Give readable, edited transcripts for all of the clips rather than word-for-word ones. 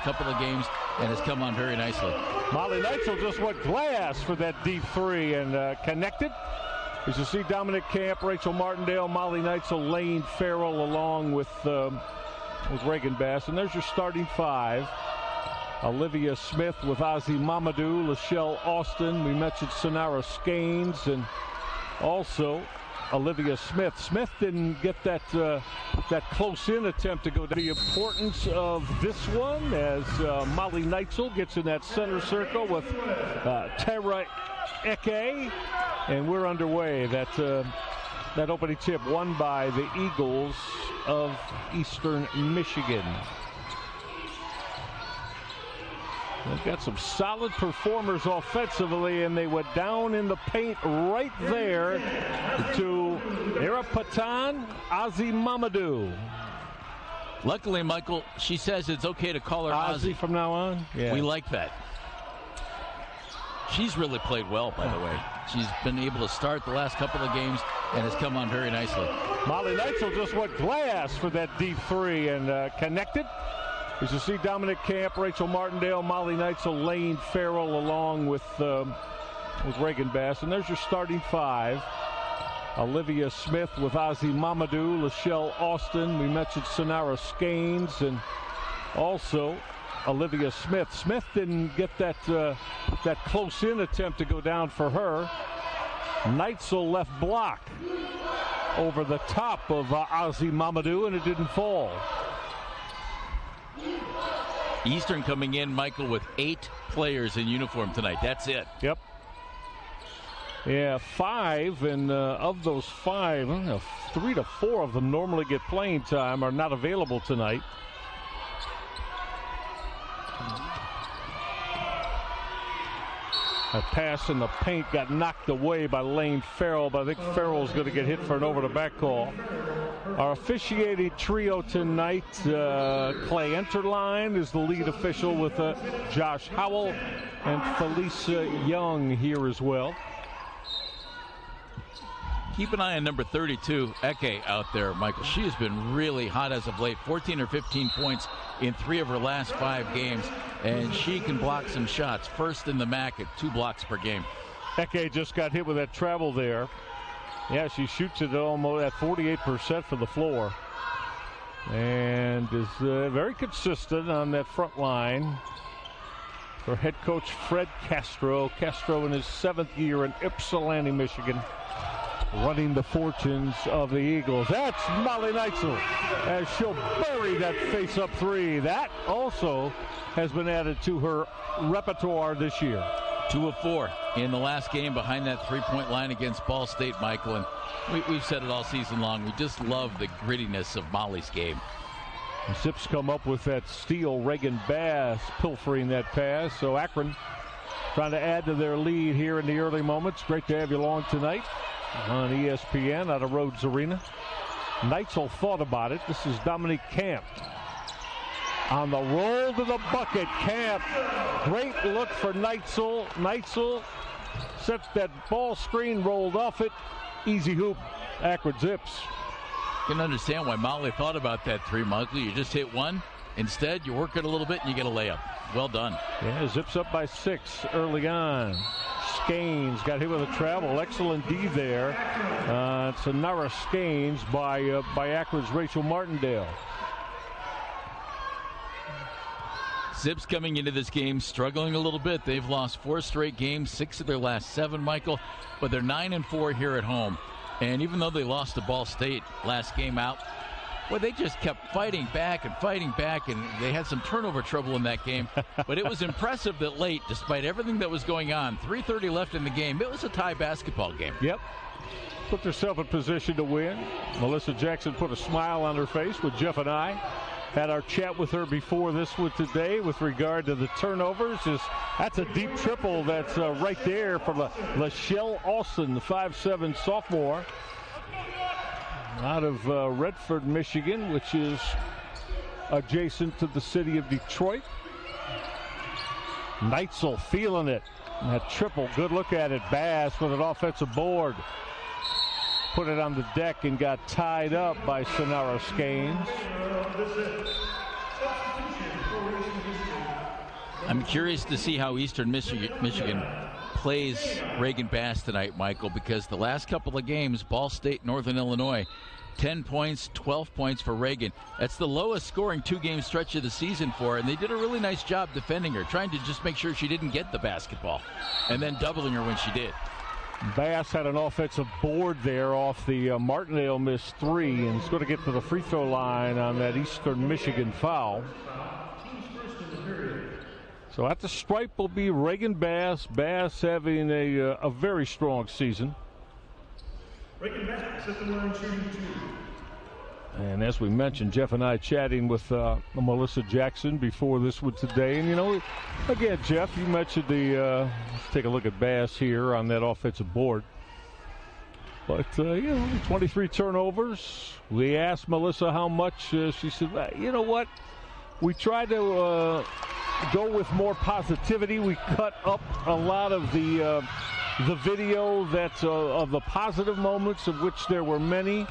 couple of games and has come on very nicely. Molly Neitzel just went glass for that deep three and connected. As you see, Dominic Camp, Rachel Martindale, Molly Neitzel, Lane Farrell along with Reagan Bass. And there's your starting five. Olivia Smith with Ozzy-Momodu, Lachelle Austin. We mentioned Sonara Skanes and also Olivia Smith. Smith didn't get that close-in attempt to go down. The importance of this one as Molly Neitzel gets in that center circle with Tara Eke, and we're underway. That opening tip won by the Eagles of Eastern Michigan. They've got some solid performers offensively, and they went down in the paint right there to Irekpitan, Ozzy-Momodu. Luckily, Michael, she says it's okay to call her Ozzy from now on. Yeah. We like that. She's really played well, by the way. She's been able to start the last couple of games and has come on very nicely. Molly Neitzel just went glass for that deep three and connected. As you see, Dominic Camp, Rachel Martindale, Molly Neitzel, Lane Farrell along with Reagan Bass. And there's your starting five. Olivia Smith with Ozzy-Momodu, Lachelle Austin. We mentioned Sonara Skanes and also Olivia Smith. Smith didn't get that close-in attempt to go down for her. Neitzel left block over the top of Ozzy-Momodu, and it didn't fall. Eastern coming in, Michael, with 8 players in uniform tonight. That's it. Yep. Yeah, 5, and of those 5, 3 to 4 of them normally get playing time, are not available tonight. A pass in the paint got knocked away by Lane Farrell, but I think Farrell's going to get hit for an over-the-back call. Our officiating trio tonight, Clay Enterline is the lead official with Josh Howell and Felicia Young here as well. Keep an eye on number 32, Eke, out there, Michael. She has been really hot as of late. 14 or 15 points in 3 of her last 5 games, and she can block some shots. First in the MAC at 2 blocks per game. Eke just got hit with that travel there. Yeah, she shoots it almost at 48% for the floor. And is very consistent on that front line. For head coach Fred Castro. Castro in his 7th year in Ypsilanti, Michigan, running the fortunes of the Eagles. That's Molly Neitzel as she'll bury that face-up three. That also has been added to her repertoire this year. 2 of 4 in the last game behind that 3-point line against Ball State, Michael. And we've said it all season long. We just love the grittiness of Molly's game. Zips come up with that steal. Reagan Bass pilfering that pass. So Akron trying to add to their lead here in the early moments. Great to have you along tonight on ESPN out of Rhodes Arena. Neitzel thought about it. This is Dominic Camp. On the roll to the bucket, Camp. Great look for Neitzel. Neitzel sets that ball screen, rolled off it. Easy hoop. Akron Zips. You can understand why Molly thought about that 3, Michael. You just hit one. Instead, you work it a little bit and you get a layup. Well done. Yeah, Zips up by 6 early on. Skanes got hit with a travel. Excellent D there. Sonara Skanes by Akron's Rachel Martindale. Zips coming into this game struggling a little bit. They've lost 4 straight games, 6 of their last 7, Michael, but they're 9-4 here at home. And even though they lost to Ball State last game out, well, they just kept fighting back, and they had some turnover trouble in that game. But it was impressive that late, despite everything that was going on, 3:30 left in the game, it was a tie basketball game. Yep. Put herself in position to win. Melissa Jackson put a smile on her face with Jeff and I. Had our chat with her before this one today with regard to the turnovers. That's a deep triple that's right there for Lachelle Austin, the 5'7" sophomore out of Redford, Michigan, which is adjacent to the city of Detroit. Neitzel feeling it. That triple, good look at it. Bass with an offensive board. Put it on the deck and got tied up by Sonara Skanes. I'm curious to see how Eastern Michigan plays Reagan Bass tonight, Michael, because the last couple of games, Ball State, Northern Illinois, 10 points, 12 points for Reagan. That's the lowest scoring two-game stretch of the season for her, and they did a really nice job defending her, trying to just make sure she didn't get the basketball, and then doubling her when she did. Bass had an offensive board there off the Martindale missed three, and is going to get to the free throw line on that Eastern Michigan foul. So at the stripe will be Reagan Bass. Bass having a very strong season. Reagan Bass at the line, shooting 2. And as we mentioned, Jeff and I chatting with Melissa Jackson before this one today. And, you know, again, Jeff, you mentioned let's take a look at Bass here on that offensive board. But, 23 turnovers. We asked Melissa how much. She said, you know what? We tried to go with more positivity. We cut up a lot of the video that's of the positive moments, of which there were many.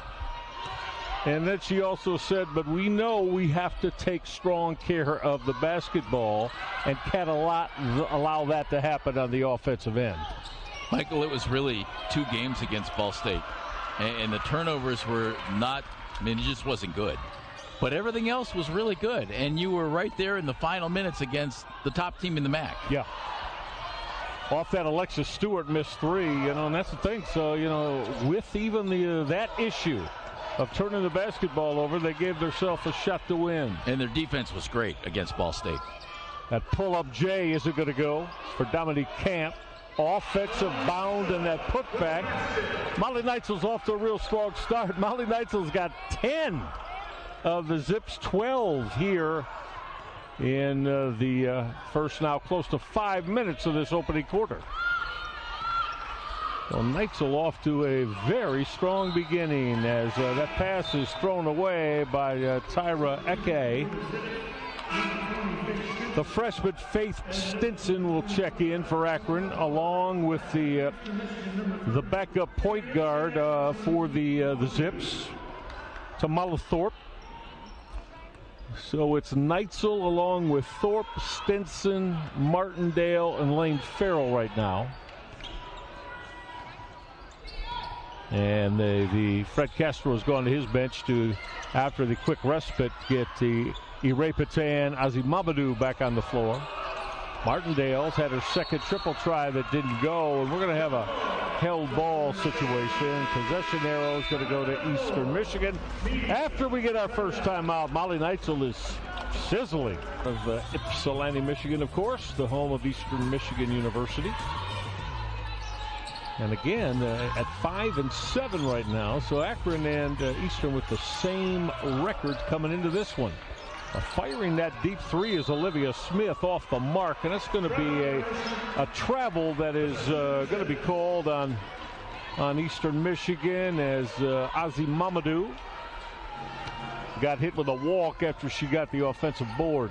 And then she also said, but we know we have to take strong care of the basketball and can't allow that to happen on the offensive end. Michael, it was really two games against Ball State. And the turnovers were not, it just wasn't good. But everything else was really good. And you were right there in the final minutes against the top team in the MAC. Yeah. Off that Alexis Stewart missed three, and that's the thing. So, with even that issue of turning the basketball over, they gave themselves a shot to win. And their defense was great against Ball State. That pull-up J isn't going to go for Dominique Camp. Offensive bound and that putback. Molly Neitzel's off to a real strong start. Molly Neitzel's got 10 of the Zips 12 here in the first now close to 5 minutes of this opening quarter. Well, Neitzel off to a very strong beginning as that pass is thrown away by Tyra Eke. The freshman Faith Stinson will check in for Akron, along with the backup point guard for the Zips, Tamala Thorpe. So it's Neitzel along with Thorpe, Stinson, Martindale, and Lane Farrell right now. And the Fred Castro has gone to his bench to, after the quick respite, get the Irekpitan, Ozzy-Momodu back on the floor. Martindale's had her second triple try that didn't go, and we're going to have a held ball situation. Possession arrow is going to go to Eastern Michigan. After we get our first time out, Molly Neitzel is sizzling. Of Ypsilanti, Michigan, of course, the home of Eastern Michigan University. And again, at 5-7 right now. So Akron and Eastern with the same record coming into this one. Firing that deep three is Olivia Smith off the mark, and it's going to be a travel that is going to be called on Eastern Michigan as Ozzy-Momodu got hit with a walk after she got the offensive board.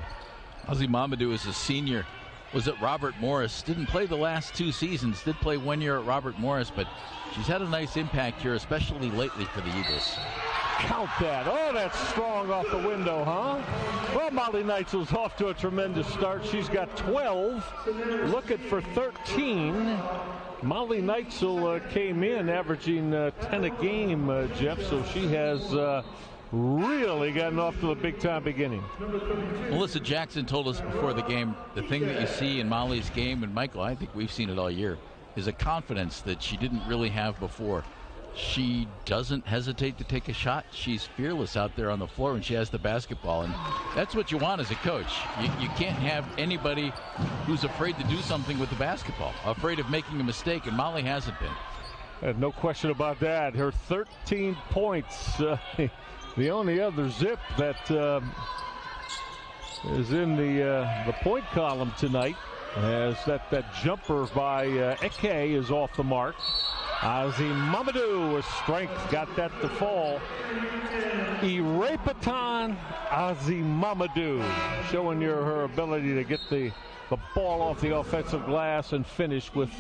Ozzy-Momodu is a senior. Was at Robert Morris. Didn't play the last 2 seasons. Did play 1 year at Robert Morris, but she's had a nice impact here, especially lately for the Eagles. Count that. Oh, that's strong off the window, huh? Well, Molly Neitzel's off to a tremendous start. She's got 12, looking for 13. Molly Neitzel came in averaging 10 a game, Jeff, so she has really gotten off to a big-time beginning. Melissa Jackson told us before the game, the thing that you see in Molly's game, and Michael, I think we've seen it all year, is a confidence that she didn't really have before. She doesn't hesitate to take a shot. She's fearless out there on the floor when she has the basketball, and that's what you want as a coach. You can't have anybody who's afraid to do something with the basketball, afraid of making a mistake, and Molly hasn't been. No question about that. Her 13 points. The only other Zip that is in the point column tonight, as that jumper by Eke is off the mark. Ozzy-Momodu with strength got that to fall. Irekpitan, Ozzy-Momodu showing her ability to get the ball off the offensive glass and finish with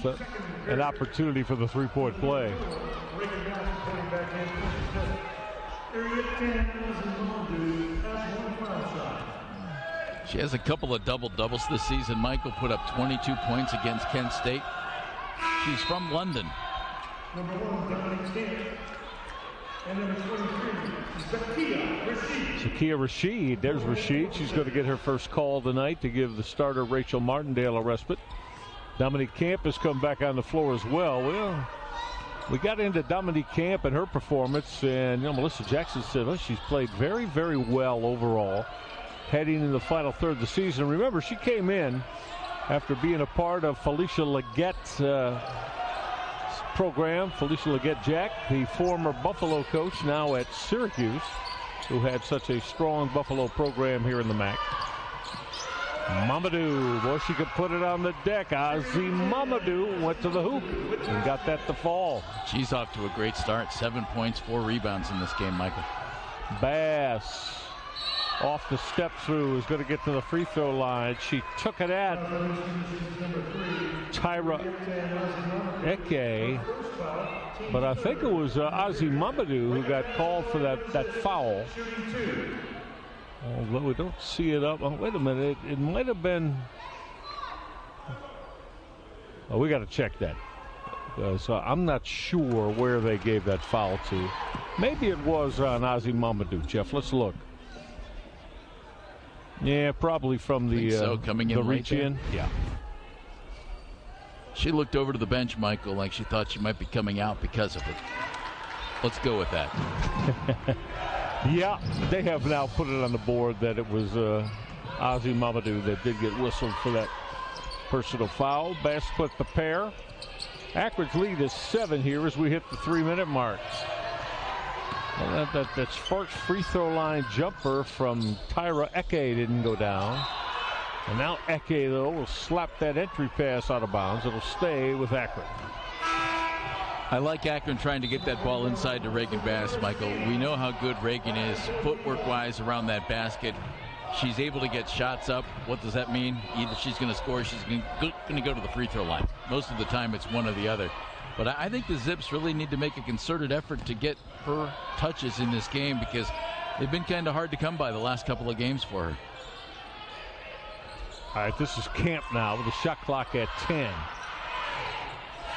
an opportunity for the three-point play. She has a couple of double-doubles this season. Michael put up 22 points against Kent State. She's from London. Number 1, Dominic Stanton. And number 23, Zakia Rashid. There's Rashid. She's going to get her first call tonight to give the starter Rachel Martindale a respite. Dominique Camp has come back on the floor as well. Well, we got into Dominique Camp and her performance, and Melissa Jackson said, well, she's played very, very well overall heading into the final third of the season. Remember, she came in after being a part of Felicia Leggette's program. Felicia Leggett-Jack, the former Buffalo coach, now at Syracuse, who had such a strong Buffalo program here in the MAC. Momodu, boy, she could put it on the deck. Ozzy-Momodu went to the hoop and got that to fall. She's off to a great start. 7 points, 4 rebounds in this game, Michael. Bass off the step through is going to get to the free throw line. She took it at Tyra Eke, but I think it was Ozzy-Momodu who got called for that foul. Although we don't see it up. Oh, wait a minute. It might have been. Oh, we got to check that. So I'm not sure where they gave that foul to. Maybe it was on Ozzy-Momodu. Jeff, let's look. Yeah, probably from the coming in the reach in. Yeah. She looked over to the bench, Michael, like she thought she might be coming out because of it. Let's go with that. Yeah, they have now put it on the board that it was Ozzy-Momodu that did get whistled for that personal foul. Bass split the pair. Akron's lead is 7 here as we hit the 3-minute mark. Well, that first free throw line jumper from Tyra Eke didn't go down. And now Eke, though, will slap that entry pass out of bounds. It'll stay with Akron. I like Akron trying to get that ball inside to Reagan Bass, Michael. We know how good Reagan is footwork-wise around that basket. She's able to get shots up. What does that mean? Either she's going to score or she's going to go to the free throw line. Most of the time it's one or the other. But I think the Zips really need to make a concerted effort to get her touches in this game because they've been kind of hard to come by the last couple of games for her. All right, this is Camp now with the shot clock at 10.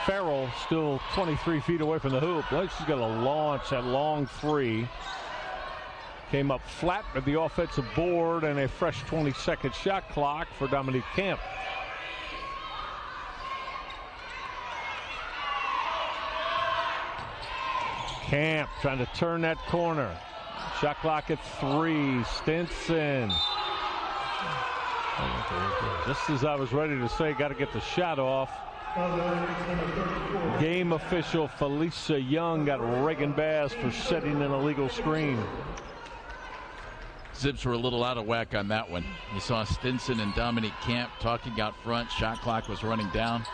Farrell still 23 feet away from the hoop. Like she's going to launch that long three. Came up flat with the offensive board and a fresh 20-second shot clock for Dominique Camp. Camp trying to turn that corner. Shot clock at 3. Stinson. Just as I was ready to say, got to get the shot off. Game official Felicia Young got Reagan Bass for setting an illegal screen. Zips were a little out of whack on that one. You saw Stinson and Dominique Camp talking out front. Shot clock was running down.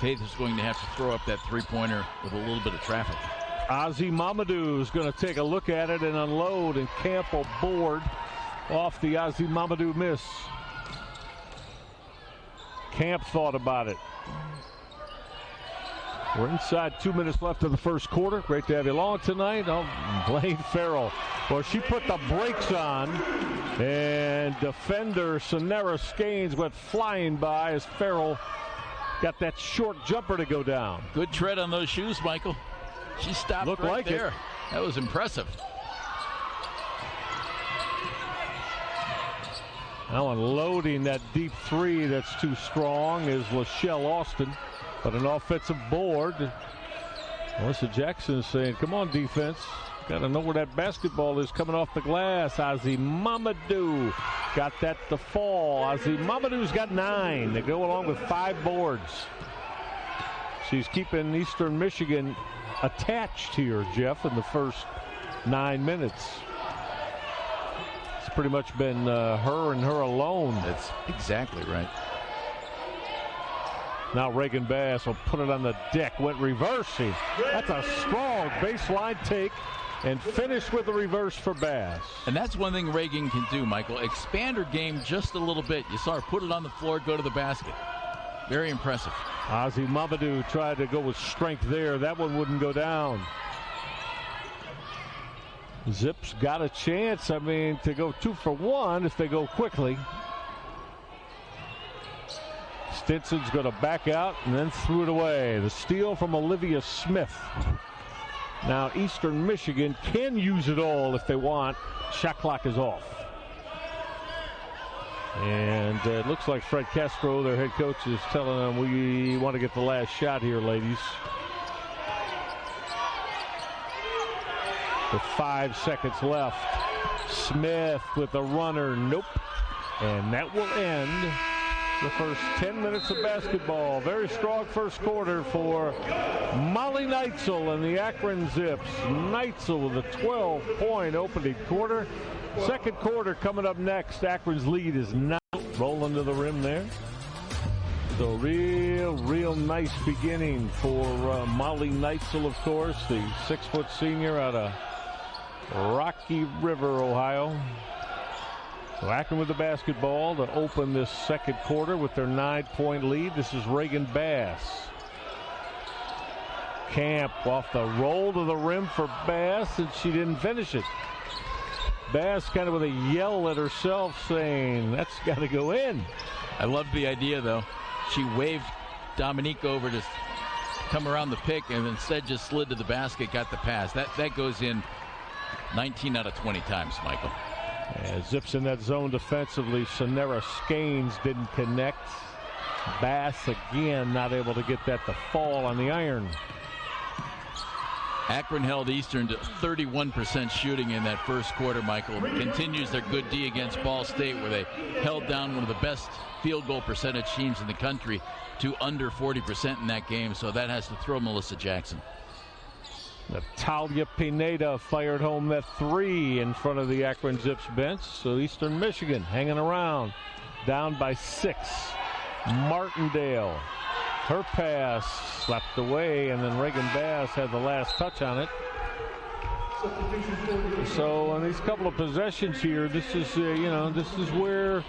Faith is going to have to throw up that three-pointer with a little bit of traffic. Ozzy-Momodu is going to take a look at it and unload, and Camp will board off the Ozzy-Momodu miss. Camp thought about it. We're inside 2 minutes left of the first quarter. Great to have you along tonight. Oh, Blaine Farrell. Well, she put the brakes on, and defender Sonera Skanes went flying by as Farrell got that short jumper to go down. Good tread on those shoes, Michael. She stopped Looked right like there. It. That was impressive. Now unloading that deep three that's too strong is Lachelle Austin. But an offensive board. Melissa Jackson is saying, come on, defense. Got to know where that basketball is coming off the glass. Ozzy-Momodu got that to fall. Ozzy-Momodu's got 9. They go along with 5 boards. She's keeping Eastern Michigan attached here, Jeff, in the first 9 minutes. It's pretty much been her and her alone. That's exactly right. Now Reagan Bass will put it on the deck. Went reversing. That's a strong baseline take and finish with the reverse for Bass. And that's one thing Reagan can do, Michael. Expand her game just a little bit. You saw her put it on the floor, go to the basket. Very impressive. Ozzy-Momodu tried to go with strength there. That one wouldn't go down. Zips got a chance, to go 2 for 1 if they go quickly. Stinson's going to back out and then threw it away. The steal from Olivia Smith. Now Eastern Michigan can use it all if they want. Shot clock is off. And it looks like Fred Castro, their head coach, is telling them, we want to get the last shot here, ladies. With 5 seconds left. Smith with the runner. Nope. And that will end the first 10 minutes of basketball. Very strong first quarter for Molly Neitzel and the Akron Zips. Neitzel with a 12-point opening quarter. Second quarter coming up next. Akron's lead is 9. Rolling to the rim there. So real nice beginning for Molly Neitzel, of course, the 6-foot senior out of Rocky River, Ohio. So Akron with the basketball to open this second quarter with their 9-point lead. This is Reagan Bass. Camp off the roll to the rim for Bass, and she didn't finish it. Bass kind of with a yell at herself saying, that's got to go in. I love the idea, though. She waved Dominique over to come around the pick and instead just slid to the basket, got the pass. That goes in 19 out of 20 times, Michael. Zips in that zone defensively. Sonera Skanes didn't connect. Bass again not able to get that to fall on the iron. Akron held Eastern to 31% shooting in that first quarter, Michael. Continues their good D against Ball State, where they held down one of the best field goal percentage teams in the country to under 40% in that game. So that has to throw Melissa Jackson. Natalia Pineda fired home that 3 in front of the Akron Zips bench. So Eastern Michigan hanging around, down by 6. Martindale, her pass slapped away, and then Reagan Bass had the last touch on it. So on these couple of possessions here, this is this is where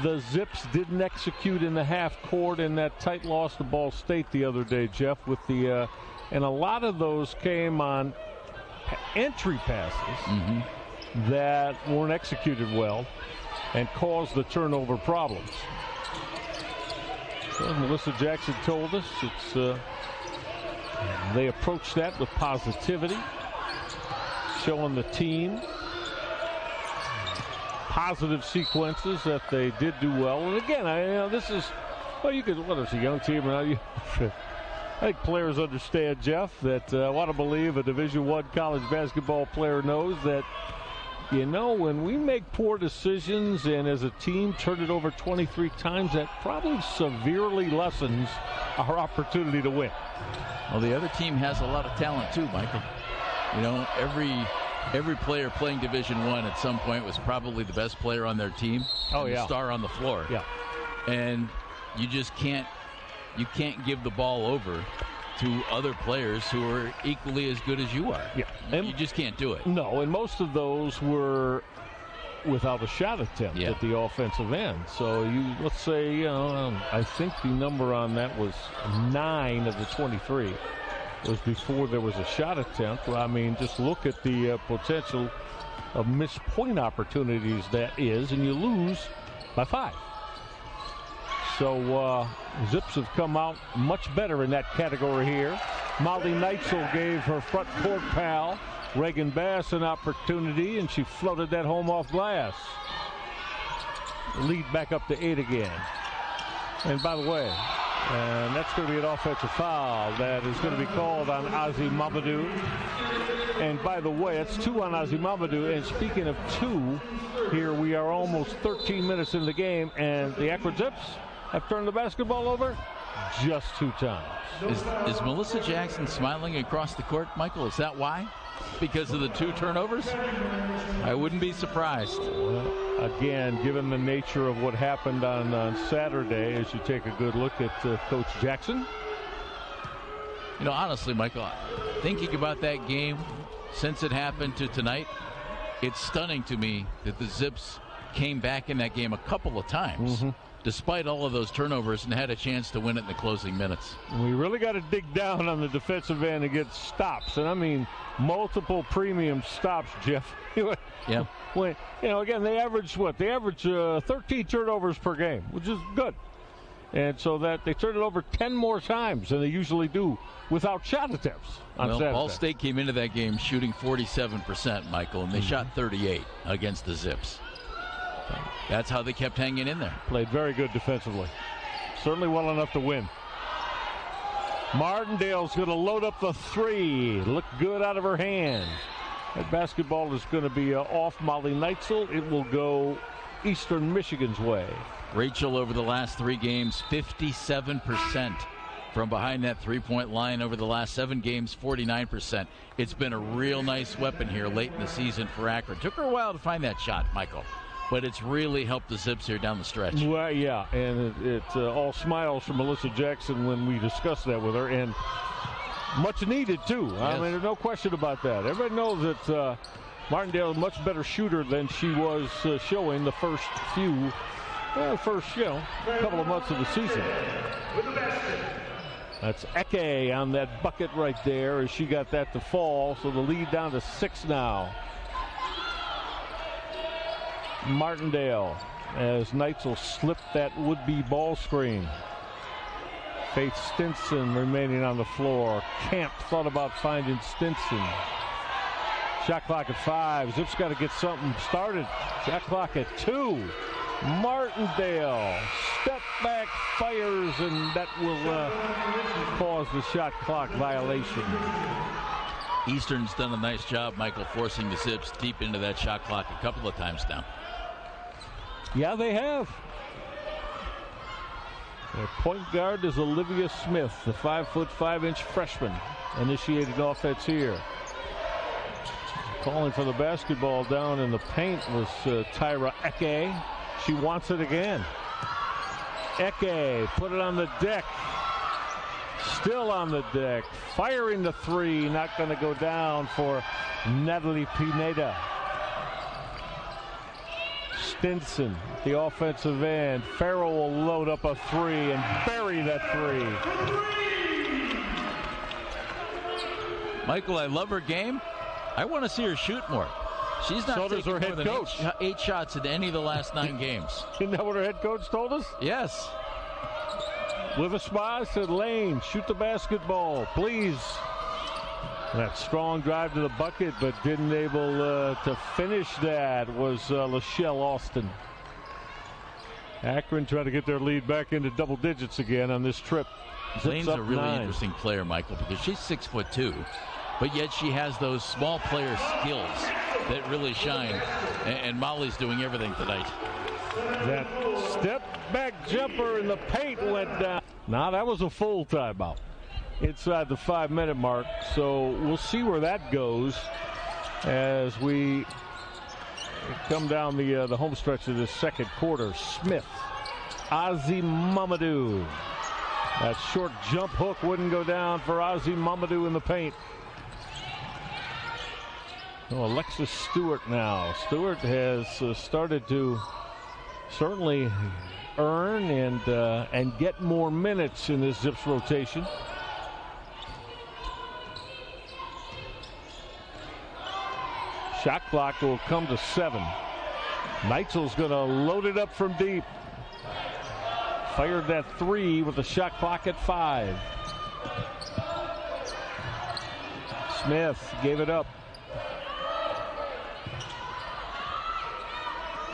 the Zips didn't execute in the half court in that tight loss to Ball State the other day, Jeff, with the and a lot of those came on entry passes that weren't executed well and caused the turnover problems. So Melissa Jackson told us it's they approach that with positivity, showing the team positive sequences that they did do well. And again, this is, well, you could, whether it's a young team or not, I think players understand, Jeff, that I want to believe a Division I college basketball player knows that, when we make poor decisions and as a team turn it over 23 times, that probably severely lessens our opportunity to win. Well, the other team has a lot of talent too, Michael. Every player playing Division I at some point was probably the best player on their team. Oh, yeah. The star on the floor. Yeah. And you just can't give the ball over to other players who are equally as good as you are. Yeah. And you just can't do it. No, and most of those were without a shot attempt at the offensive end. So let's say, I think the number on that was 9 of the 23 was before there was a shot attempt. Well, I mean, just look at the potential of missed point opportunities that is, and you lose by 5. So Zips have come out much better in that category here. Molly Neitzel gave her front court pal Reagan Bass an opportunity, and she floated that home off glass. Lead back up to 8 again. And by the way, that's going to be an offensive foul that is going to be called on Ozzy-Momodu. And by the way, it's 2 on Ozzy-Momodu. And speaking of 2, here we are almost 13 minutes in the game, and the Akron Zips have turned the basketball over just 2 times. Is Melissa Jackson smiling across the court, Michael? Is that why? Because of the 2 turnovers? I wouldn't be surprised. Again, given the nature of what happened on Saturday, as you take a good look at Coach Jackson. Honestly, Michael, thinking about that game since it happened to tonight, it's stunning to me that the Zips came back in that game a couple of times. Despite all of those turnovers, and had a chance to win it in the closing minutes. We really got to dig down on the defensive end and get stops, and I mean multiple premium stops, Jeff. Yeah. Again, they average 13 turnovers per game, which is good. And so that they turned it over 10 more times than they usually do without shot attempts on Saturday. Ball State came into that game shooting 47%, Michael, and they shot 38 against the Zips. That's how they kept hanging in there. Played very good defensively. Certainly well enough to win. Martindale's going to load up the three. Looked good out of her hand. That basketball is going to be off Molly Neitzel. It will go Eastern Michigan's way. Rachel, over the last 3 games, 57% from behind that three-point line. Over the last 7 games, 49%. It's been a real nice weapon here late in the season for Akron. Took her a while to find that shot, Michael, but it's really helped the Zips here down the stretch. Well, yeah, and it's all smiles from Melissa Jackson when we discussed that with her, and much needed, too. Yes. I mean, there's no question about that. Everybody knows that Martindale is a much better shooter than she was showing the first couple of months of the season. That's Eke on that bucket right there as she got that to fall, so the lead down to 6 now. Martindale as Neitzel slipped that would-be ball screen. Faith Stinson remaining on the floor. Camp thought about finding Stinson. Shot clock at 5. Zips got to get something started. Shot clock at 2. Martindale step back fires, and that will cause the shot clock violation. Eastern's done a nice job, Michael, forcing the Zips deep into that shot clock a couple of times now. Yeah, they have. Their point guard is Olivia Smith, the 5'5" freshman, initiating offense here. Calling for the basketball down in the paint was Tyra Eke. She wants it again. Eke put it on the deck. Still on the deck. Firing the three. Not going to go down for Natalie Pineda. Stinson, the offensive end. Farrell will load up a three and bury that three. Michael, I love her game. I want to see her shoot more. She's not taking more than 8 shots in any of the last 9 games. Isn't that what her head coach told us? Yes. With a smile, said, Lane, shoot the basketball, please. That strong drive to the bucket, but didn't able to finish that was Lachelle Austin. Akron trying to get their lead back into double digits again on this trip. Lane's a really interesting player, Michael, because she's 6'2", but yet she has those small player skills that really shine, and Molly's doing everything tonight. That step back jumper in the paint went down. Now that was a full timeout inside the 5-minute mark, so we'll see where that goes as we come down the home stretch of this second quarter. Smith, Ozzy-Momodu. That short jump hook wouldn't go down for Ozzy-Momodu in the paint. Oh, Alexis Stewart now. Stewart has started to certainly earn and get more minutes in this Zips rotation. Shot clock will come to 7. Neitzel's going to load it up from deep. Fired that 3 with the shot clock at 5. Smith gave it up.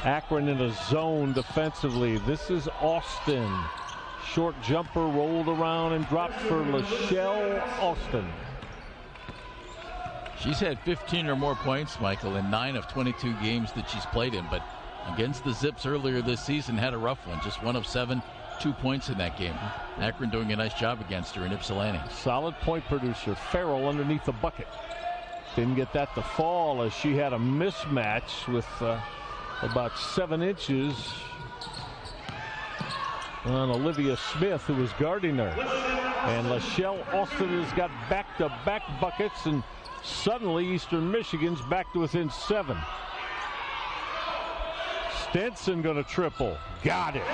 Akron in a zone defensively. This is Austin. Short jumper rolled around and dropped for Lachelle Austin. She's had 15 or more points, Michael, in 9 of 22 games that she's played in. But against the Zips earlier this season, had a rough one. Just 1 of 7, 2 points in that game. Akron doing a nice job against her in Ypsilanti. Solid point producer. Farrell underneath the bucket. Didn't get that to fall as she had a mismatch with about 7 inches on Olivia Smith, who was guarding her. And Lachelle Austin has got back-to-back buckets, and suddenly Eastern Michigan's back to within 7. Stinson going to triple. Got it.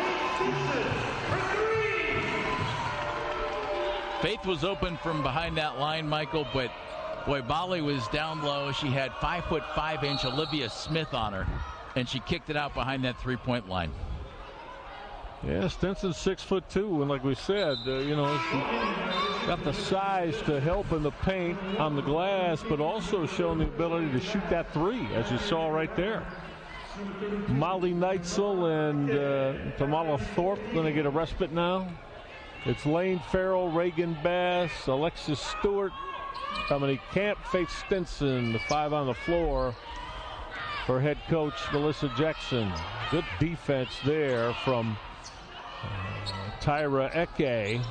Faith was open from behind that line, Michael, but boy, Molly was down low. She had 5'5" Olivia Smith on her, and she kicked it out behind that 3-point line. Yeah, Stinson's 6'2", and like we said, you know, got the size to help in the paint on the glass, but also showing the ability to shoot that three, as you saw right there. Molly Neitzel and Tamala Thorpe going to get a respite now. It's Lane Farrell, Reagan Bass, Alexis Stewart, Dominique Camp, Faith Stinson, the 5 on the floor for head coach Melissa Jackson. Good defense there from Tyra Eke.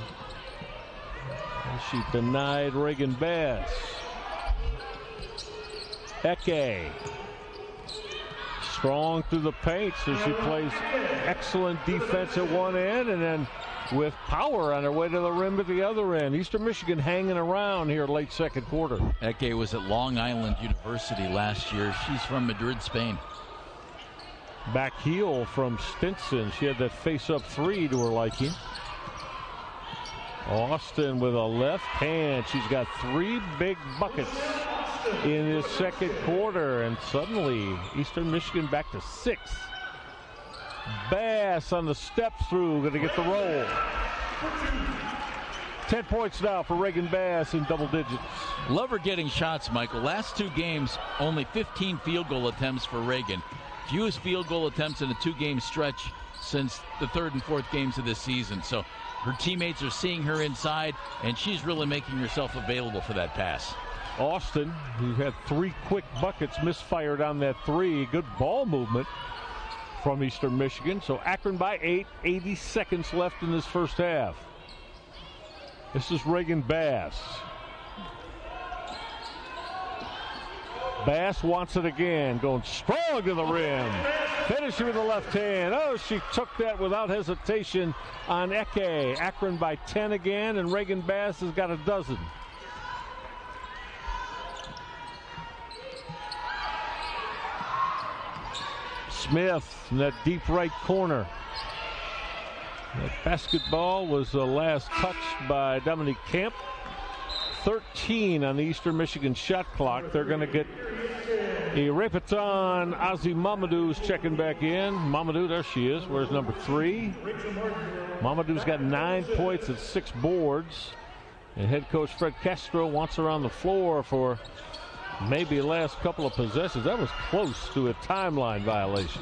She denied Reagan Bass. Eke strong through the paint, so she plays excellent defense at one end, and then with power on her way to the rim at the other end. Eastern Michigan hanging around here late second quarter. Eke was at Long Island University last year. She's from Madrid, Spain. Back heel from Stinson. She had that face-up three to her liking. Austin with a left hand. She's got 3 big buckets in this second quarter, and suddenly Eastern Michigan back to 6. Bass on the step through, going to get the roll. 10 points now for Reagan Bass in double digits. Love her getting shots, Michael. Last 2 games, only 15 field goal attempts for Reagan. Fewest field goal attempts in a 2-game stretch since the 3rd and 4th games of this season. So her teammates are seeing her inside, and she's really making herself available for that pass. Austin, who had 3 quick buckets, misfired on that 3. Good ball movement from Eastern Michigan. So Akron by 8, 80 seconds left in this first half. This is Reagan Bass. Bass wants it again, going strong to the rim. Finishing with the left hand. Oh, she took that without hesitation on Eke. Akron by 10 again, and Reagan Bass has got a dozen. Smith in that deep right corner. That basketball was last touched by Dominique Camp. 13 on the Eastern Michigan shot clock. They're going to get Irekpitan. Ozzy-Momodu's checking back in. Momodu, there she is. Where's number 3? Momodu's got 9 points and 6 boards. And head coach Fred Castro wants her on the floor for maybe the last couple of possessions. That was close to a timeline violation.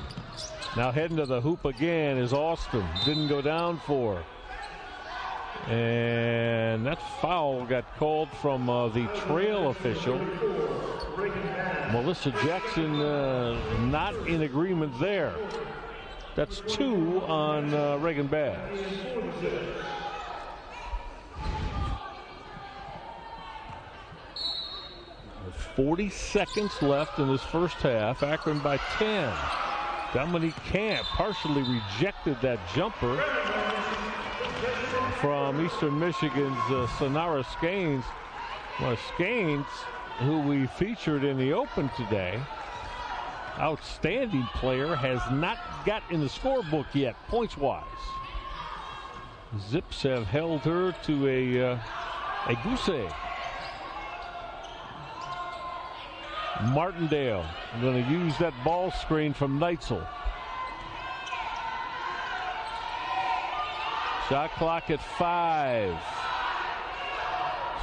Now heading to the hoop again is Austin. Didn't go down for her. And that foul got called from the trail official. Melissa Jackson not in agreement there. That's 2 on Reagan Bass. 40 seconds left in this first half. Akron by 10. Dominique Camp partially rejected that jumper from Eastern Michigan's Sonara Skanes. Well, Skanes, who we featured in the Open today, outstanding player, has not got in the scorebook yet, points-wise. Zips have held her to a goose egg. Martindale going to use that ball screen from Neitzel. Shot clock at 5.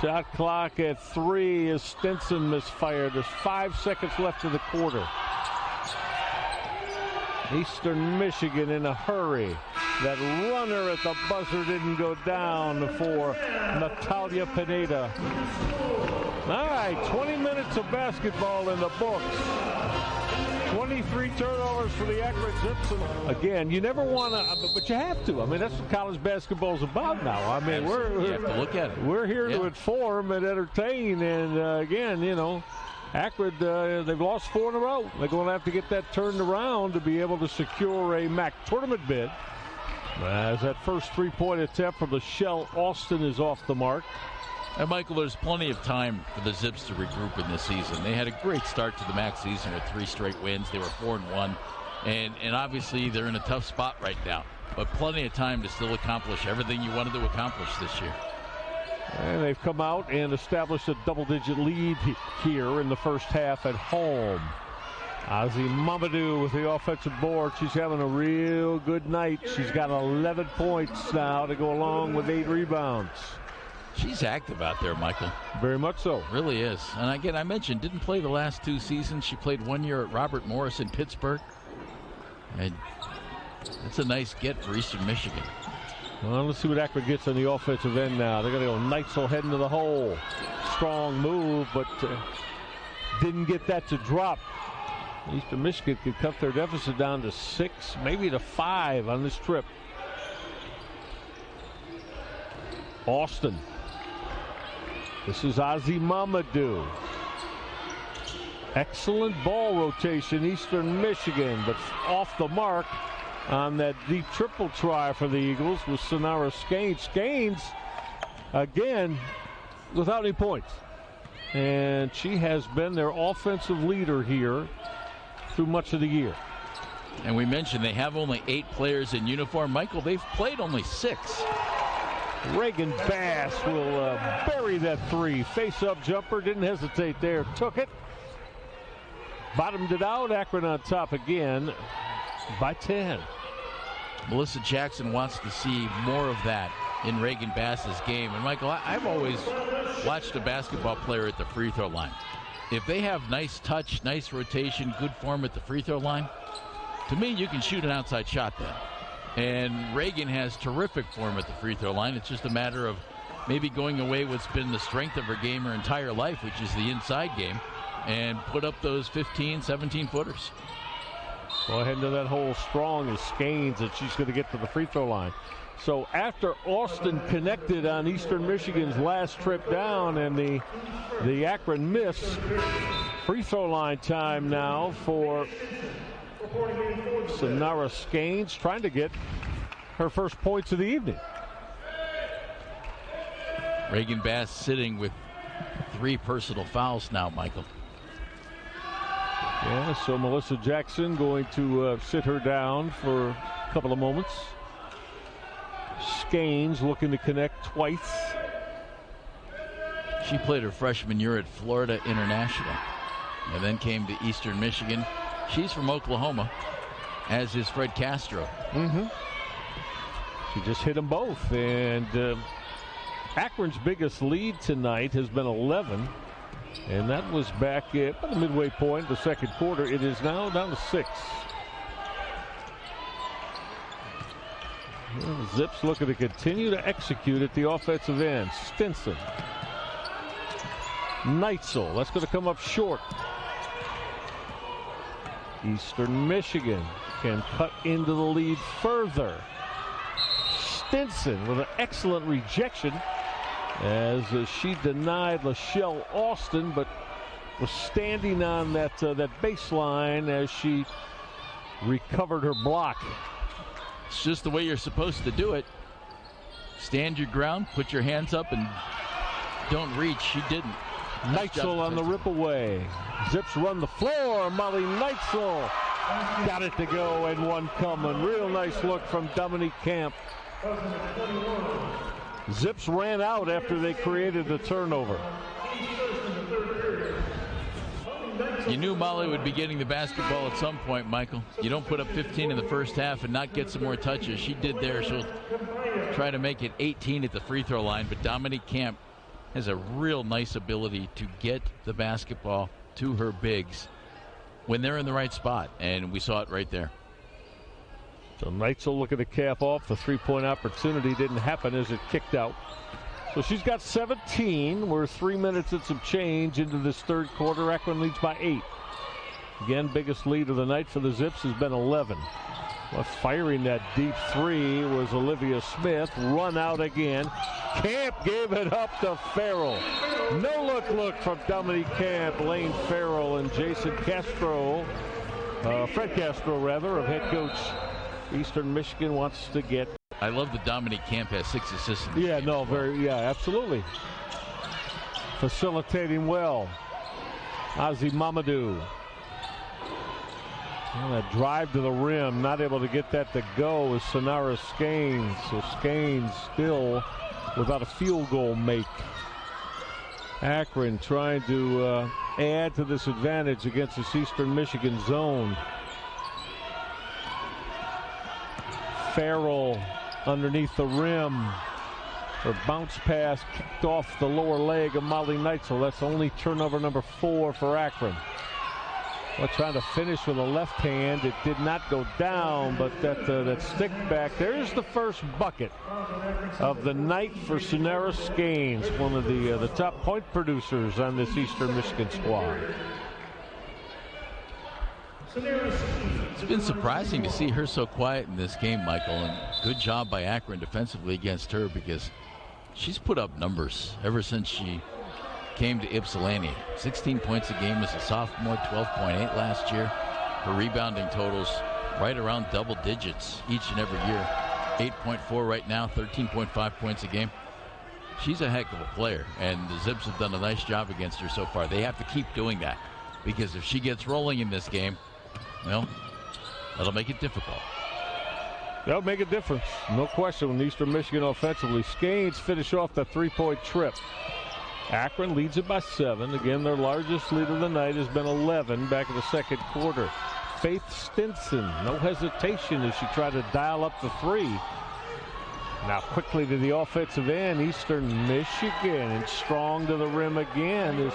Shot clock at 3 as Stinson misfired. There's 5 seconds left of the quarter. Eastern Michigan in a hurry. That runner at the buzzer didn't go down for Natalia Pineda. All right, 20 minutes of basketball in the books. 23 turnovers for the Akron Zips. Again, you never want to, but you have to. I mean, that's what college basketball is about now. I mean, you have to look at it. We're here to inform and entertain. And again, you know, Akron, they've lost 4 in a row. They're going to have to get that turned around to be able to secure a MAC tournament bid. As that first 3-point attempt from the Shell Austin is off the mark. And Michael, there's plenty of time for the Zips to regroup in this season. They had a great start to the MAC season with 3 straight wins. They were 4-1, and obviously they're in a tough spot right now. But plenty of time to still accomplish everything you wanted to accomplish this year. And they've come out and established a double-digit lead here in the first half at home. Ozzy-Momodu with the offensive board. She's having a real good night. She's got 11 points now to go along with 8 rebounds. She's active out there, Michael. Very much so. Really is. And again, I mentioned, didn't play the last 2 seasons. She played 1 year at Robert Morris in Pittsburgh. And that's a nice get for Eastern Michigan. Well, let's see what Akron gets on the offensive end now. They're going to go Neitzel heading to the hole. Strong move, but didn't get that to drop. Eastern Michigan could cut their deficit down to 6, maybe to 5 on this trip. Austin. This is Ozzy-Momodu. Excellent ball rotation, Eastern Michigan, but off the mark on that deep triple try for the Eagles was Sonara Skanes. Skanes, again, without any points. And she has been their offensive leader here through much of the year. And we mentioned they have only 8 players in uniform. Michael, they've played only 6. Reagan Bass will bury that 3. Face-up jumper, didn't hesitate there, took it. Bottomed it out, Akron on top again by 10. Melissa Jackson wants to see more of that in Reagan Bass's game. And Michael, I've always watched a basketball player at the free throw line. If they have nice touch, nice rotation, good form at the free throw line, to me, you can shoot an outside shot then. And Reagan has terrific form at the free throw line. It's just a matter of maybe going away what's been the strength of her game her entire life, which is the inside game, and put up those 15, 17-footers. Go ahead into that hole strong as Skanes, and she's going to get to the free throw line. So after Austin connected on Eastern Michigan's last trip down and the Akron miss, free throw line time now for Sonara Skanes, trying to get her first points of the evening. Reagan Bass sitting with 3 personal fouls now, Michael. Yeah, so Melissa Jackson going to sit her down for a couple of moments. Skanes looking to connect twice. She played her freshman year at Florida International and then came to Eastern Michigan. She's from Oklahoma, as is Fred Castro. She just hit them both. And Akron's biggest lead tonight has been 11. And that was back at the midway point, the second quarter. It is now down to 6. Well, Zips looking to continue to execute at the offensive end. Stinson. Neitzel. That's going to come up short. Eastern Michigan can cut into the lead further. Stinson with an excellent rejection as she denied Lachelle Austin, but was standing on that baseline as she recovered her block. It's just the way you're supposed to do it. Stand your ground, put your hands up, and don't reach. She didn't. Neitzel on the rip away. Zips run the floor. Molly Neitzel got it to go, and one coming. Real nice look from Dominique Camp. Zips ran out after they created the turnover. You knew Molly would be getting the basketball at some point, Michael. You don't put up 15 in the first half and not get some more touches. She did there. She'll try to make it 18 at the free throw line, but Dominique Camp has a real nice ability to get the basketball to her bigs when they're in the right spot, and we saw it right there. So Neitzel looking to cap off. The three-point opportunity didn't happen as it kicked out. So she's got 17. We're 3 minutes and some change into this third quarter. Akron leads by 8. Again, biggest lead of the night for the Zips has been 11. Well, firing that deep 3 was Olivia Smith. Run out again. Camp gave it up to Farrell. No look from Dominique Camp, Lane Farrell, and Jason Castro. Fred Castro, rather, of head coach Eastern Michigan wants to get. I love that Dominique Camp has 6 assists in this game. Absolutely. Facilitating well. Ozzy-Momodu. Well, that drive to the rim, not able to get that to go is Sonara Skanes. So Skanes still without a field goal make. Akron trying to add to this advantage against this Eastern Michigan zone. Farrell underneath the rim. Her bounce pass kicked off the lower leg of Molly Neitzel. That's only turnover number 4 for Akron. Well, trying to finish with a left hand. It did not go down, but that stick back. There's the first bucket of the night for Sonera Skeins, one of the top point producers on this Eastern Michigan squad. It's been surprising to see her so quiet in this game, Michael, and good job by Akron defensively against her, because she's put up numbers ever since she came to Ypsilanti. 16 points a game as a sophomore, 12.8 last year. Her rebounding totals right around double digits each and every year. 8.4 right now, 13.5 points a game. She's a heck of a player, and the Zips have done a nice job against her so far. They have to keep doing that, because if she gets rolling in this game, well, that'll make it difficult. That'll make a difference, no question, when Eastern Michigan offensively. Skeins finish off the three-point trip. Akron leads it by 7. Again, their largest lead of the night has been 11 back in the second quarter. Faith Stinson, no hesitation as she tried to dial up the 3. Now quickly to the offensive end, Eastern Michigan, and strong to the rim again is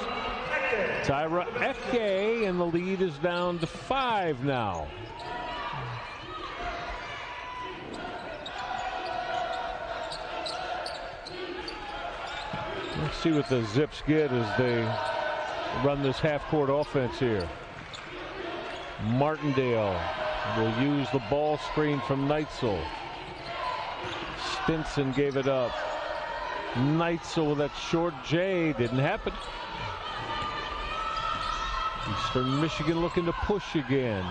Tyra Eke, and the lead is down to 5 now. Let's see what the Zips get as they run this half-court offense here. Martindale will use the ball screen from Neitzel. Stinson gave it up. Neitzel with that short J, didn't happen. Eastern Michigan looking to push again.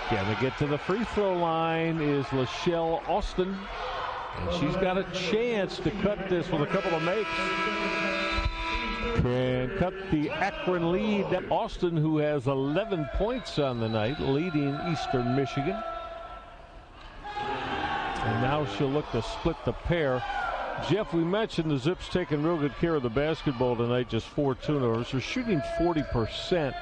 Can they get to the free throw line is Lachelle Austin. And she's got a chance to cut this with a couple of makes. Can cut the Akron lead. Austin, who has 11 points on the night, leading Eastern Michigan. And now she'll look to split the pair. Jeff, we mentioned the Zips taking real good care of the basketball tonight, just 4 turnovers. They're shooting 40%.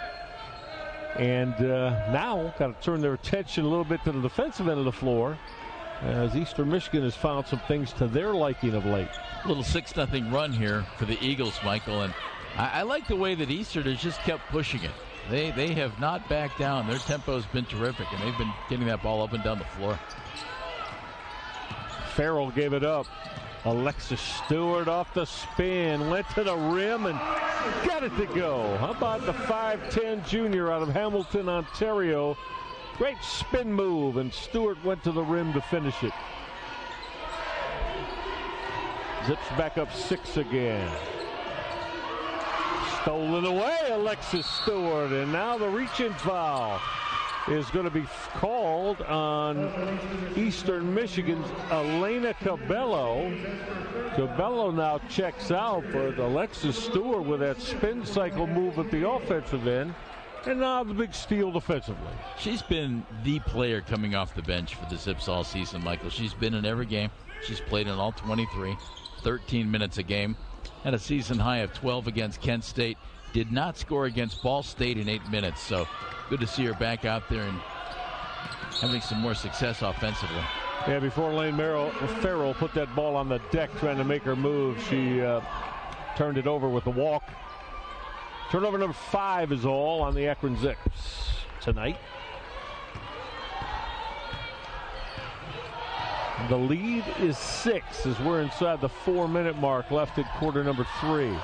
And now got to turn their attention a little bit to the defensive end of the floor, as Eastern Michigan has found some things to their liking of late. A little 6-0 run here for the Eagles, Michael, and I like the way that Eastern has just kept pushing it. They have not backed down. Their tempo has been terrific, and they've been getting that ball up and down the floor. Farrell gave it up. Alexis Stewart off the spin, went to the rim and got it to go. How about the 5'10" junior out of Hamilton, Ontario? Great spin move, and Stewart went to the rim to finish it. Zips back up 6 again. Stolen away, Alexis Stewart, and now the reach-in foul is going to be called on Eastern Michigan's Elena Cabello. Cabello now checks out, but Alexis Stewart with that spin cycle move at the offensive end. And now the big steal defensively. She's been the player coming off the bench for the Zips all season, Michael. She's been in every game. She's played in all 23, 13 minutes a game. Had a season high of 12 against Kent State. Did not score against Ball State in 8 minutes. So good to see her back out there and having some more success offensively. Yeah, before Lane Farrell put that ball on the deck trying to make her move, she turned it over with a walk. Turnover number 5 is all on the Akron Zips tonight. The lead is 6 as we're inside the 4-minute mark left at quarter number 3.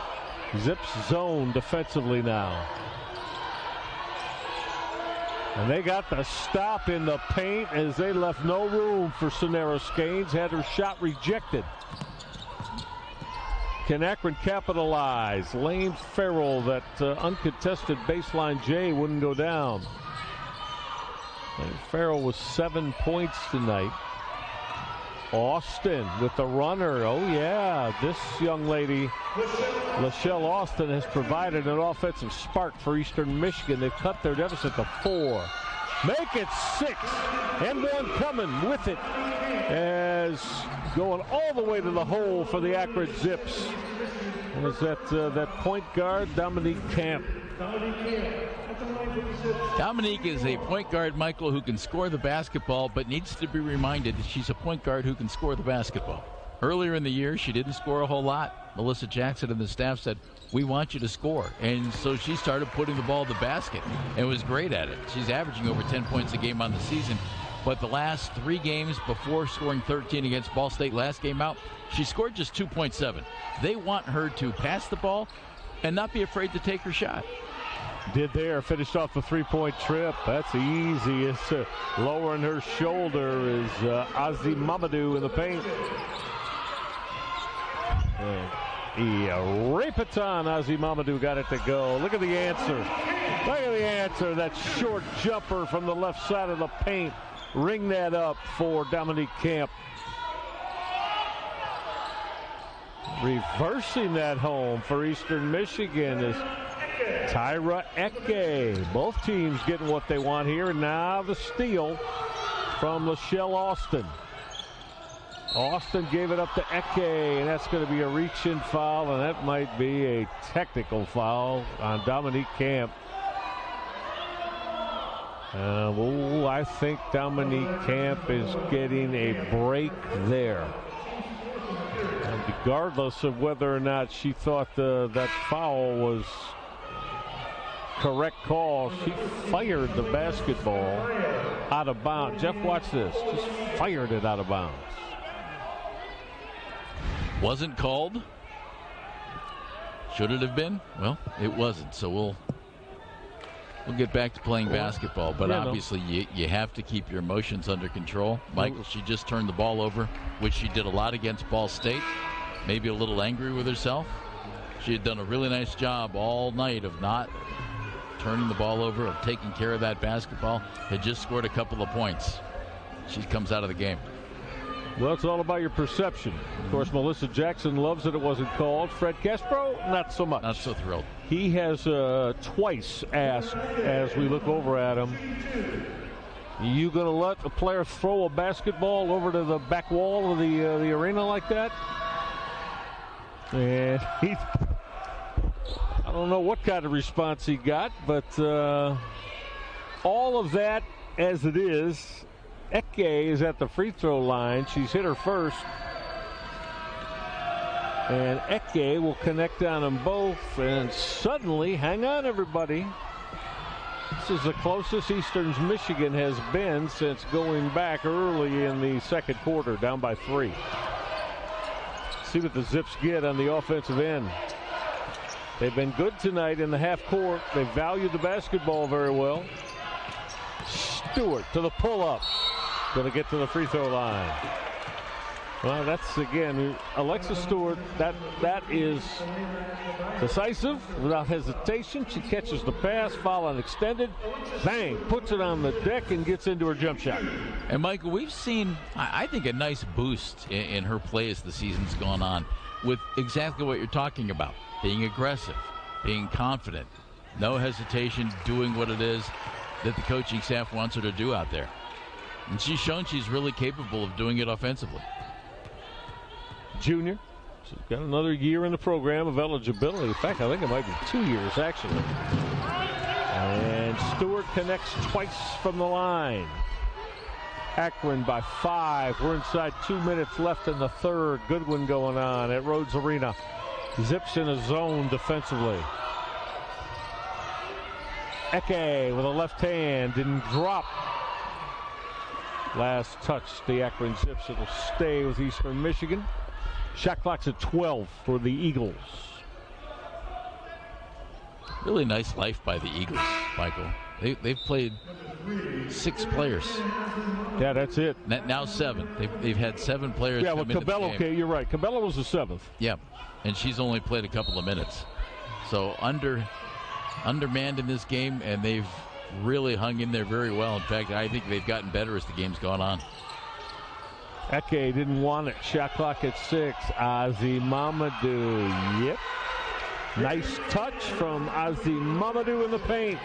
Zips zone defensively now. And they got the stop in the paint as they left no room for Sonera Skeins. Had her shot rejected. Can Akron capitalize? Lane Farrell, that uncontested baseline J wouldn't go down. Lane Farrell with 7 points tonight. Austin with the runner. Oh yeah, this young lady, Lachelle Austin, has provided an offensive spark for Eastern Michigan. They've cut their deficit to 4. Make it 6. And one coming with it as Gomez going all the way to the hole for the Akron Zips. And it's that point guard, Dominique Camp. Dominique is a point guard, Michael, who can score the basketball, but needs to be reminded that she's a point guard who can score the basketball. Earlier in the year, she didn't score a whole lot. Melissa Jackson and the staff said, we want you to score. And so she started putting the ball in the basket and was great at it. She's averaging over 10 points a game on the season. But the last 3 games before scoring 13 against Ball State last game out, she scored just 2.7. They want her to pass the ball and not be afraid to take her shot. Did there, finished off the 3-point trip. That's the easiest. Lowering her shoulder is Ozzy-Momodu in the paint. Irekpitan, Ozzy-Momodu got it to go. Look at the answer. Look at the answer. That short jumper from the left side of the paint. Ring that up for Dominique Camp. Reversing that home for Eastern Michigan is Tyra Eke. Both teams getting what they want here. And now the steal from Lachelle Austin. Austin gave it up to Eke, and that's going to be a reach-in foul, and that might be a technical foul on Dominique Camp. I think Dominique Camp is getting a break there. And regardless of whether or not she thought that foul was correct call, she fired the basketball out of bounds. Jeff, watch this. Just fired it out of bounds. Wasn't called. Should it have been? Well, it wasn't. So we'll get back to playing basketball. But obviously, you have to keep your emotions under control. Michael, she just turned the ball over, which she did a lot against Ball State. Maybe a little angry with herself. She had done a really nice job all night of not turning the ball over, of taking care of that basketball. Had just scored a couple of points. She comes out of the game. Well, it's all about your perception. Of course, Melissa Jackson loves that it wasn't called. Fred Castro, not so much. Not so thrilled. He has twice asked, as we look over at him, you going to let a player throw a basketball over to the back wall of the arena like that? And I don't know what kind of response he got, but all of that as it is, Eke is at the free throw line. She's hit her first. And Eke will connect on them both. And suddenly, hang on everybody, this is the closest EasternMichigan has been since going back early in the second quarter, down by 3. See what the Zips get on the offensive end. They've been good tonight in the half court. They value the basketball very well. Stewart to the pull-up. Going to get to the free throw line. Well, that's, again, Alexis Stewart, that is decisive, without hesitation. She catches the pass, foul unextended, bang, puts it on the deck and gets into her jump shot. And, Michael, we've seen, I think, a nice boost in her play as the season's gone on with exactly what you're talking about, being aggressive, being confident, no hesitation, doing what it is that the coaching staff wants her to do out there. And she's shown she's really capable of doing it offensively. Junior. She's got another year in the program of eligibility. In fact, I think it might be 2 years, actually. And Stewart connects twice from the line. Akron by 5. We're inside 2 minutes left in the third. Good one going on at Rhodes Arena. Zips in a zone defensively. Eke with a left hand, didn't drop. Last touch, the Akron Zips. It'll stay with EasternMichigan. Shot clock's at 12 for the Eagles. Really nice life by the Eagles, Michael. They've played 6 players. Yeah, that's it. Now 7. They've had 7 players. Yeah, well, Cabello, okay, you're right. Cabello was the 7th. Yeah, and she's only played a couple of minutes. So undermanned in this game, and they've really hung in there very well. In fact, I think they've gotten better as the game's gone on. Eke didn't want it. Shot clock at 6. Ozzy-Momodu. Yep. Nice touch from Ozzy-Momodu in the paint.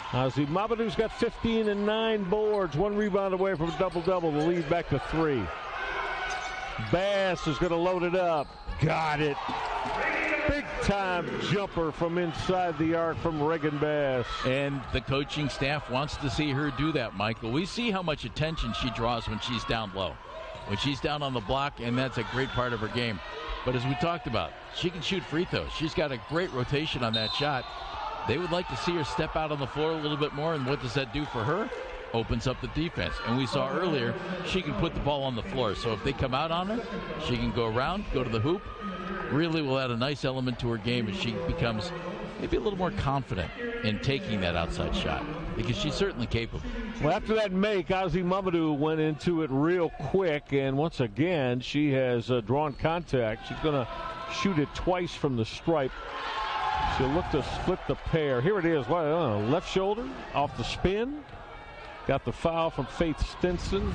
Ozzy-Momodu's got 15 and 9 boards. 1 rebound away from a double-double. The lead back to 3. Bass is going to load it up. Got it. Big time jumper from inside the arc from Reagan Bass. And the coaching staff wants to see her do that, Michael. We see how much attention she draws when she's down low, when she's down on the block, and that's a great part of her game. But as we talked about, she can shoot free throws. She's got a great rotation on that shot. They would like to see her step out on the floor a little bit more, and what does that do for her? Opens up the defense. And we saw earlier, she can put the ball on the floor. So if they come out on her, she can go around, go to the hoop. Really will add a nice element to her game as she becomes maybe a little more confident in taking that outside shot, because she's certainly capable. Well, after that make, Ozzy-Momodu went into it real quick, and once again, she has drawn contact. She's going to shoot it twice from the stripe. She'll look to split the pair. Here it is. Left shoulder off the spin. Got the foul from Faith Stinson.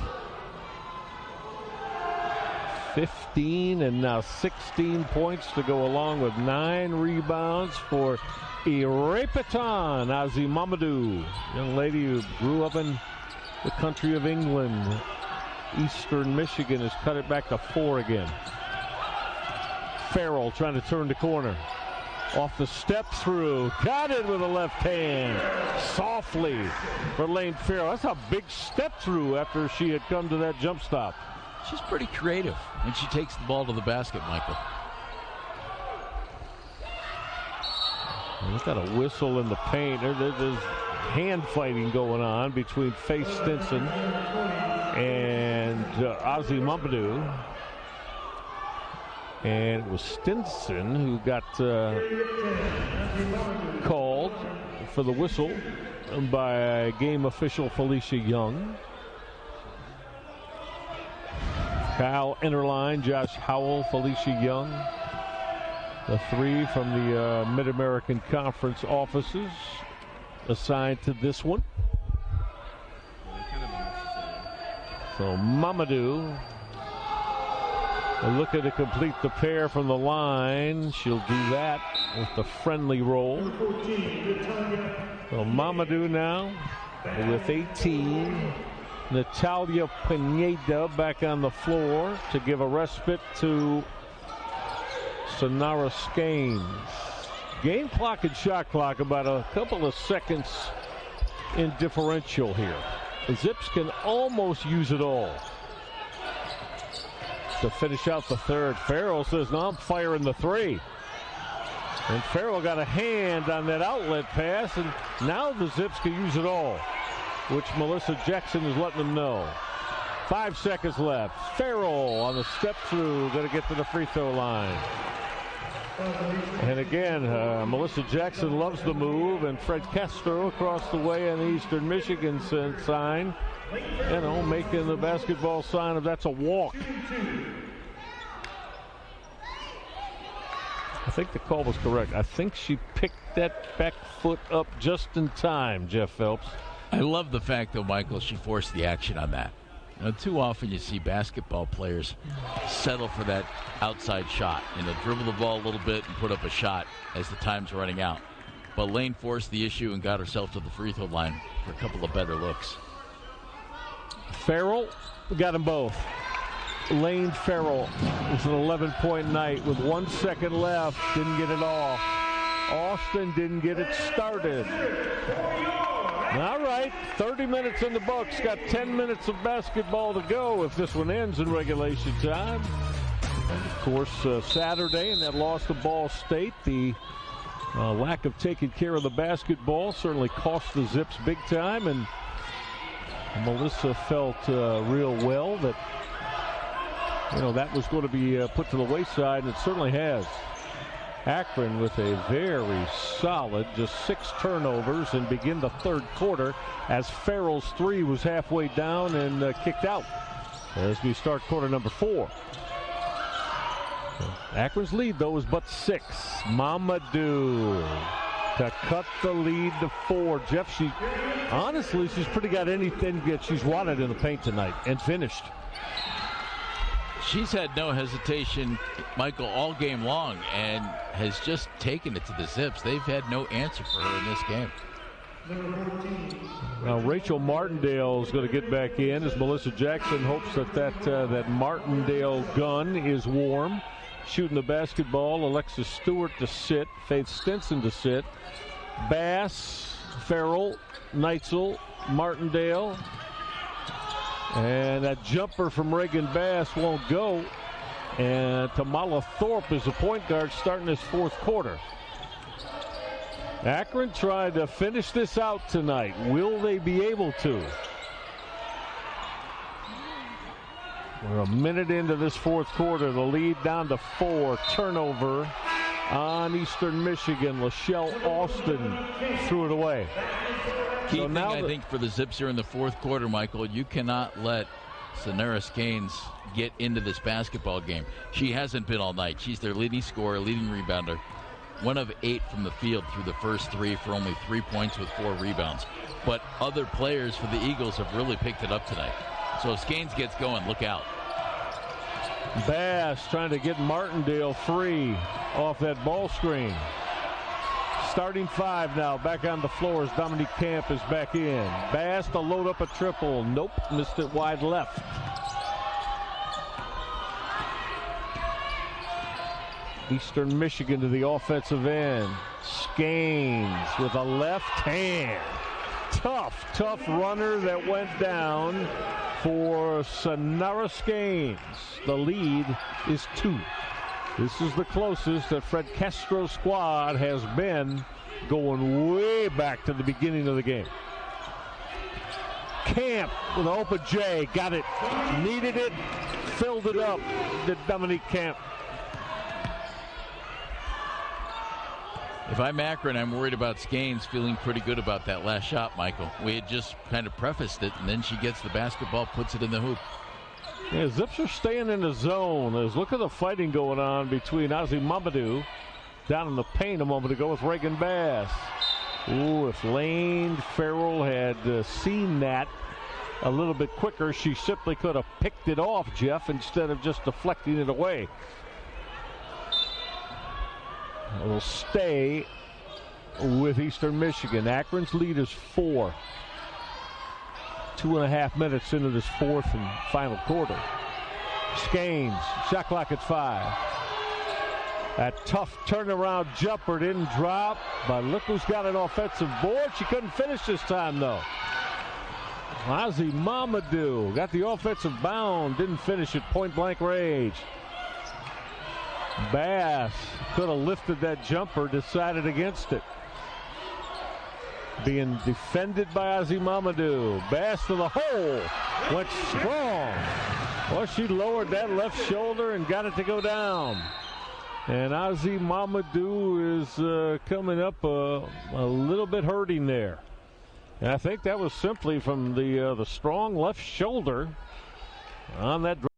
15 and now 16 points to go along with 9 rebounds for Irekpitan, Ozzy-Momodu, young lady who grew up in the country of England. Eastern Michigan has cut it back to 4 again. Farrell trying to turn the corner. Off the step through. Got it with a left hand. Softly for Lane Farrell. That's a big step through after she had come to that jump stop. She's pretty creative when she takes the ball to the basket, Michael. We've got a whistle in the paint. There's hand fighting going on between Faith Stinson and Ozzy-Momodu. And it was Stinson who got called for the whistle by game official Felicia Young. Kyle Enterline, Josh Howell, Felicia Young. The 3 from the Mid-American Conference offices assigned to this one. So Momodu looking to complete the pair from the line. She'll do that with the friendly roll. So Momodu now with 18. Natalia Pineda back on the floor to give a respite to Sonara Skanes. Game clock and shot clock about a couple of seconds in differential here. The Zips can almost use it all to finish out the third. Farrell says, no, I'm firing the 3. And Farrell got a hand on that outlet pass, and now the Zips can use it all, which Melissa Jackson is letting them know. 5 seconds left. Farrell on the step through, going to get to the free throw line. And again, Melissa Jackson loves the move, and Fred Castro across the way on the Eastern Michigan sign, making the basketball sign of that's a walk. I think the call was correct. I think she picked that back foot up just in time, Jeff Phelps. I love the fact, though, Michael, she forced the action on that. Too often you see basketball players settle for that outside shot, dribble the ball a little bit and put up a shot as the time's running out. But Lane forced the issue and got herself to the free throw line for a couple of better looks. Farrell got them both. Lane Farrell was an 11-point night with 1 second left. Didn't get it off. Austin didn't get it started. All right, 30 minutes in the books. Got 10 minutes of basketball to go if this one ends in regulation time. And of course, Saturday in that loss to Ball State, the lack of taking care of the basketball certainly cost the Zips big time. And Melissa felt real well that, that was going to be put to the wayside, and it certainly has. Akron with a very solid, just 6 turnovers, and begin the third quarter as Farrell's 3 was halfway down and kicked out as we start quarter number 4. Akron's lead, though, is but 6. Momodu to cut the lead to 4. Jeff, she's pretty got anything that she's wanted in the paint tonight and finished. She's had no hesitation, Michael, all game long, and has just taken it to the Zips. They've had no answer for her in this game. Now Rachel Martindale is going to get back in as Melissa Jackson hopes that Martindale gun is warm. Shooting the basketball, Alexis Stewart to sit, Faith Stinson to sit, Bass, Farrell, Neitzel, Martindale, and that jumper from Reagan Bass won't go. And Tamala Thorpe is the point guard starting this fourth quarter. Akron tried to finish this out tonight. Will they be able to? We're a minute into this fourth quarter. The lead down to 4. Turnover on Eastern Michigan. Lachelle Austin threw it away. Key thing, I think, for the Zips here in the fourth quarter, Michael, you cannot let Sanara Gaines get into this basketball game. She hasn't been all night. She's their leading scorer, leading rebounder. 1 of 8 from the field through the first 3 for only 3 points with 4 rebounds. But other players for the Eagles have really picked it up tonight. So if Gaines gets going, look out. Bass trying to get Martindale free off that ball screen. Starting 5 now. Back on the floor as Dominique Camp is back in. Bass to load up a triple. Nope, missed it wide left. Eastern Michigan to the offensive end. Skanes with a left hand. Tough runner that went down for Sanara Skanes. The lead is 2. This is the closest that Fred Castro's squad has been going way back to the beginning of the game. Camp with an open J. Got it. Needed it. Filled it up. Did Dominique Camp. If I'm Akron, I'm worried about Skanes feeling pretty good about that last shot, Michael. We had just kind of prefaced it, and then she gets the basketball, puts it in the hoop. Yeah, Zips are staying in the zone. Look at the fighting going on between Ozzy-Momodu down in the paint a moment ago with Reagan Bass. Ooh, if Lane Farrell had seen that a little bit quicker, she simply could have picked it off, Jeff, instead of just deflecting it away. It'll stay with Eastern Michigan. Akron's lead is 4. 2.5 minutes into this fourth and final quarter. Skanes, shot clock at 5. That tough turnaround jumper didn't drop, but look who's got an offensive board. She couldn't finish this time, though. Ozzy-Momodu got the offensive bound, didn't finish at point-blank range. Bass could have lifted that jumper, decided against it. Being defended by Ozzy-Momodu. Bass to the hole. Went strong. Well, she lowered that left shoulder and got it to go down. And Ozzy-Momodu is coming up a little bit hurting there. And I think that was simply from the strong left shoulder on that drop.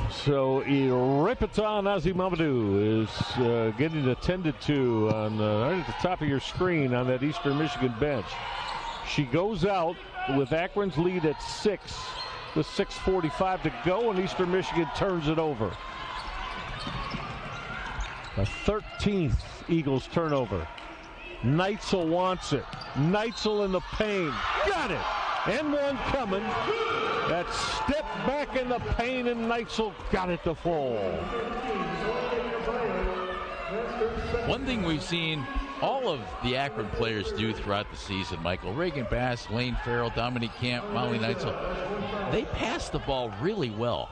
So Irekpitan Ozzy-Momodu is getting attended to on right at the top of your screen on that Eastern Michigan bench. She goes out with Akron's lead at 6 with 6:45 to go, and Eastern Michigan turns it over. The 13th Eagles turnover. Neitzel wants it. Neitzel in the paint. Got it. And one coming. That step back in the paint, and Neitzel got it to fall. One thing we've seen all of the Akron players do throughout the season, Michael, Reagan Bass, Lane Farrell, Dominique Camp, Molly Neitzel, they pass the ball really well.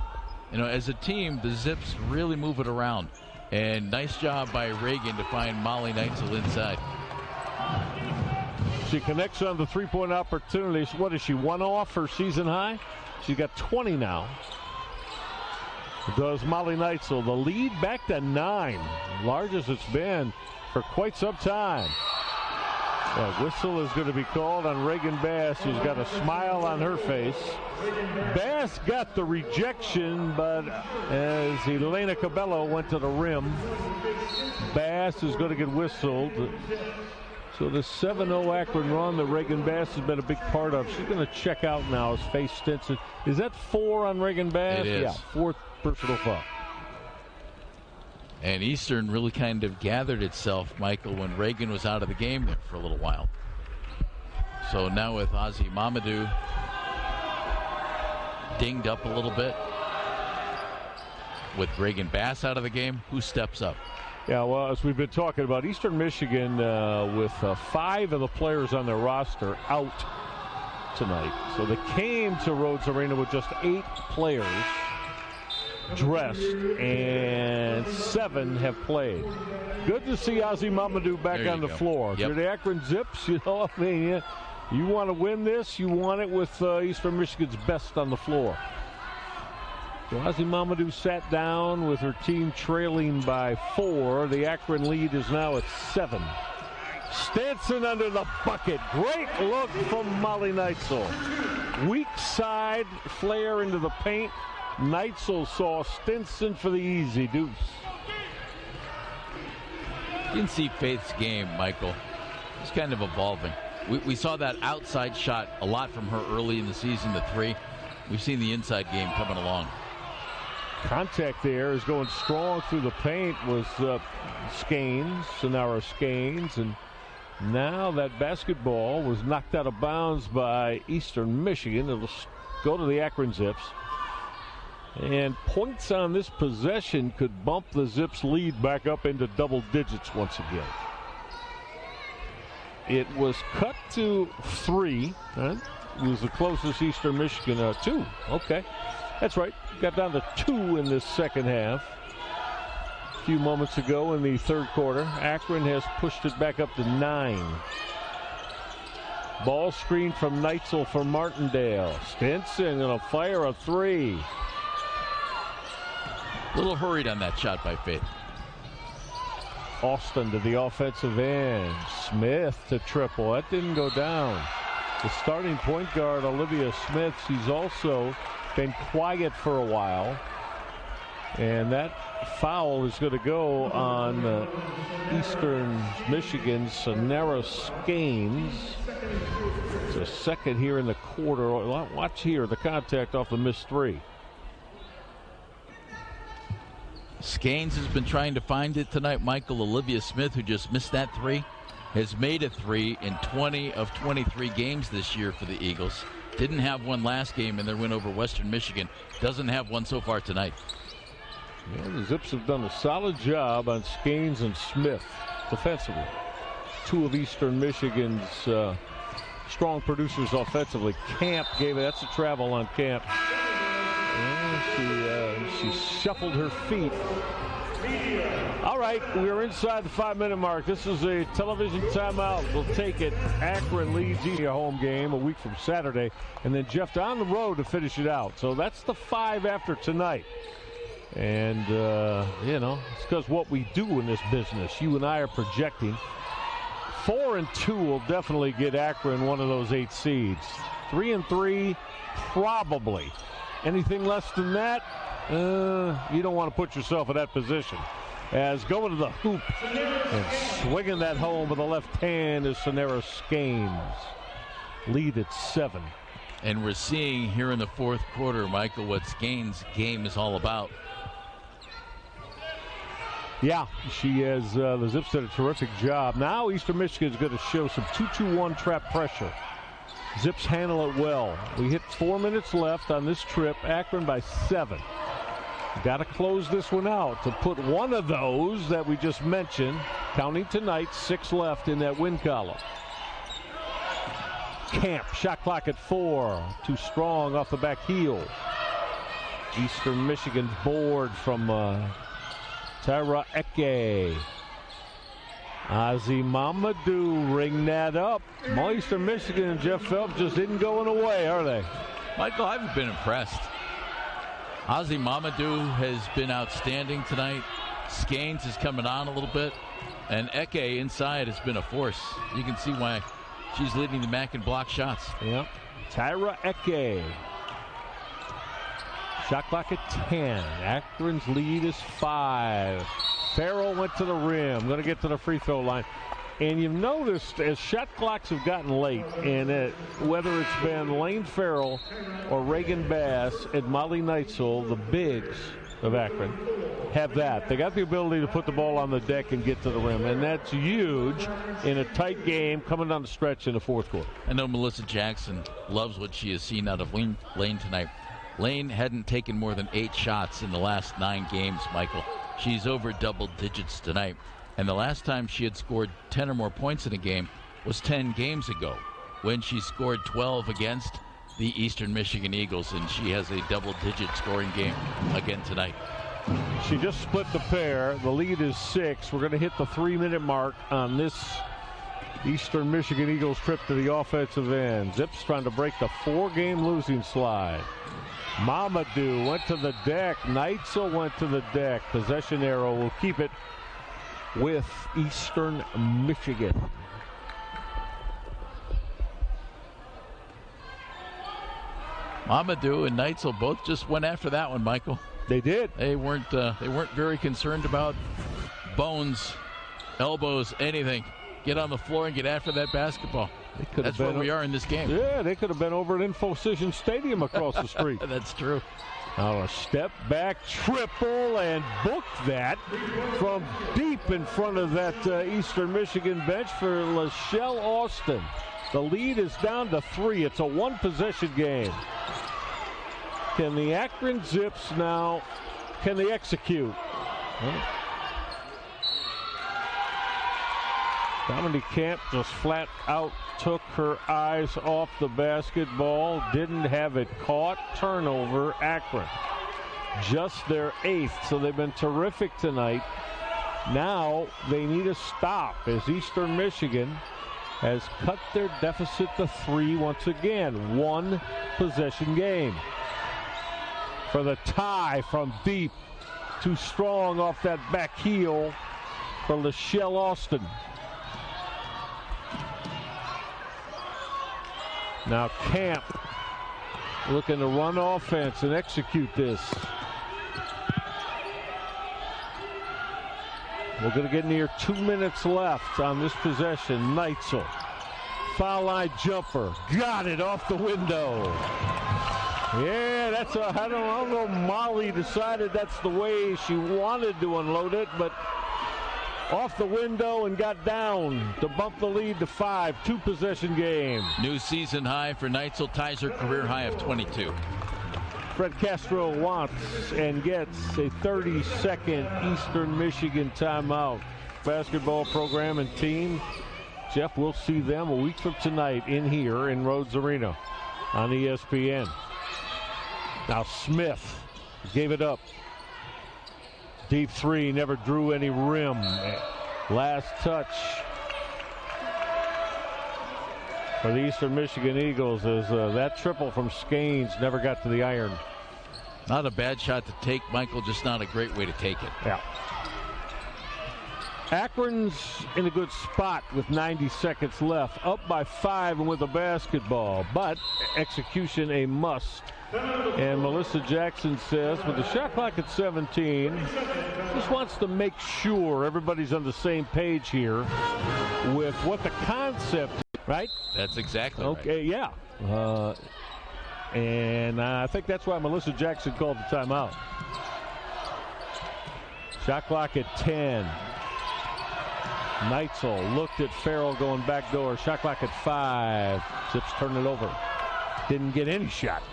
You know, as a team, the Zips really move it around. And nice job by Reagan to find Molly Neitzel inside. She connects on the three-point opportunities. What is she, 1 off her season high? She's got 20 now. Does Molly Neitzel. The lead back to 9. Largest it's been for quite some time. Whistle is going to be called on Reagan Bass, who's got a smile on her face. Bass got the rejection, but as Elena Cabello went to the rim, Bass is going to get whistled. So the 7-0 Akron run that Reagan Bass has been a big part of, she's going to check out now as Faith Stinson. Is that 4 on Reagan Bass? It is. Yeah, 4th personal foul. And Eastern really kind of gathered itself, Michael, when Reagan was out of the game there for a little while. So now with Ozzy-Momodu dinged up a little bit, with Reagan Bass out of the game, who steps up? Yeah, well, as we've been talking about, Eastern Michigan with 5 of the players on their roster out tonight. So they came to Rhodes Arena with just 8 players dressed, and 7 have played. Good to see Ozzy-Momodu back on the floor. If you're the Akron Zips, you know, I mean, you want to win this, you want it with Eastern Michigan's best on the floor. So Ozzy-Momodu sat down with her team trailing by 4. The Akron lead is now at 7. Stenson under the bucket. Great look from Molly Neitzel. Weak side flare into the paint. Neitzel saw Stinson for the easy deuce. You can see Faith's game, Michael. It's kind of evolving. We saw that outside shot a lot from her early in the season, the 3. We've seen the inside game coming along. Contact there is going strong through the paint was Sonara Skanes, and now that basketball was knocked out of bounds by Eastern Michigan. It'll go to the Akron Zips. And points on this possession could bump the Zips lead back up into double digits once again. It was cut to 3. Right? It was the closest Eastern Michigan 2. Okay, that's right. Got down to 2 in this second half. A few moments ago in the third quarter, Akron has pushed it back up to 9. Ball screen from Neitzel for Martindale. Stinson gonna fire a 3. A little hurried on that shot by Faith. Austin to the offensive end. Smith to triple. That didn't go down. The starting point guard, Olivia Smith, she's also been quiet for a while. And that foul is going to go on Eastern Michigan's Sonara Skanes. It's a second here in the quarter. Watch here, the contact off the missed 3. Skanes has been trying to find it tonight. Michael, Olivia Smith, who just missed that 3, has made a 3 in 20 of 23 games this year for the Eagles. Didn't have one last game in their win over Western Michigan. Doesn't have one so far tonight. Yeah, the Zips have done a solid job on Skanes and Smith defensively. 2 of Eastern Michigan's strong producers offensively. Camp gave it. That's a travel on Camp. And she shuffled her feet. All right, we're inside the 5-minute mark. This is a television timeout. We'll take it. Akron leads a home game a week from Saturday. And then Jeff on the road to finish it out. So that's the 5 after tonight. And, you know, it's because what we do in this business. You and I are projecting. 4-2 will definitely get Akron one of those 8 seeds. 3-3, probably. Anything less than that, you don't want to put yourself in that position. As going to the hoop and swinging that home with the left hand is Sonara Skanes. Lead at 7. And we're seeing here in the fourth quarter, Michael, what Skanes' game is all about. Yeah, she has. The Zips did a terrific job. Now Eastern Michigan is going to show some 2-2-1 trap pressure. Zips handle it well. We hit 4 minutes left on this trip. Akron by 7. Got to close this one out to put one of those that we just mentioned, counting tonight, 6 left in that win column. Camp, shot clock at 4. Too strong off the back heel. Eastern Michigan board from Tyra Eke. Ozzy-Momodu ring that up. Eastern Michigan and Jeff Phelps just isn't going away, are they? Michael, I've been impressed. Ozzy-Momodu has been outstanding tonight. Skanes is coming on a little bit. And Eke inside has been a force. You can see why she's leading the MAC in block shots. Yep. Tyra Eke. Shot clock at 10. Akron's lead is 5. Farrell went to the rim. Going to get to the free throw line. And you've noticed as shot clocks have gotten late, and whether it's been Lane Farrell or Reagan Bass and Molly Neitzel, the bigs of Akron have that. They got the ability to put the ball on the deck and get to the rim, and that's huge in a tight game coming down the stretch in the fourth quarter. I know Melissa Jackson loves what she has seen out of Lane tonight. Lane hadn't taken more than 8 shots in the last 9 games, Michael. She's over double digits tonight. And the last time she had scored 10 or more points in a game was 10 games ago when she scored 12 against the Eastern Michigan Eagles, and she has a double-digit scoring game again tonight. She just split the pair. The lead is 6. We're going to hit the 3-minute mark on this Eastern Michigan Eagles trip to the offensive end. Zips trying to break the 4-game losing slide. Momodu went to the deck. Neitzel went to the deck. Possession arrow will keep it with Eastern Michigan. Momodu and Neitzel both just went after that one, Michael. They did. They weren't very concerned about bones, elbows, anything. Get on the floor and get after that basketball. That's where we are in this game. Yeah, they could have been over at Infocision Stadium across the street. That's true. Now a step back triple and booked that from deep in front of that Eastern Michigan bench for Lachelle Austin. The lead is down to 3. It's a 1-possession game. Can the Akron Zips now, can they execute? Dominique Camp just flat out took her eyes off the basketball, didn't have it caught. Turnover, Akron. Just their 8th, so they've been terrific tonight. Now they need a stop as Eastern Michigan has cut their deficit to 3 once again. 1-possession game. For the tie from deep. Too strong off that back heel for Lachelle Austin. Now Camp looking to run offense and execute this. We're going to get near 2 minutes left on this possession. Neitzel. Foul line jumper. Got it off the window. Yeah, that's a, I don't know, Molly decided that's the way she wanted to unload it, but off the window and got down to bump the lead to 5. 2-possession game. New season high for Neitzel, ties her career high of 22. Fred Castro wants and gets a 30-second Eastern Michigan timeout. Basketball program and team. Jeff, we'll see them a week from tonight in here in Rhodes Arena on ESPN. Now Smith gave it up. Deep 3, never drew any rim. Last touch for the Eastern Michigan Eagles is that triple from Skanes never got to the iron. Not a bad shot to take, Michael, just not a great way to take it. Yeah. Akron's in a good spot with 90 seconds left, up by 5 and with a basketball, but execution a must. And Melissa Jackson says, with the shot clock at 17, just wants to make sure everybody's on the same page here with what the concept is, right? That's exactly okay, right. Yeah. And I think that's why Melissa Jackson called the timeout. Shot clock at 10. Neitzel looked at Farrell going back door. Shot clock at 5. Zips turn it over. Didn't get any shot.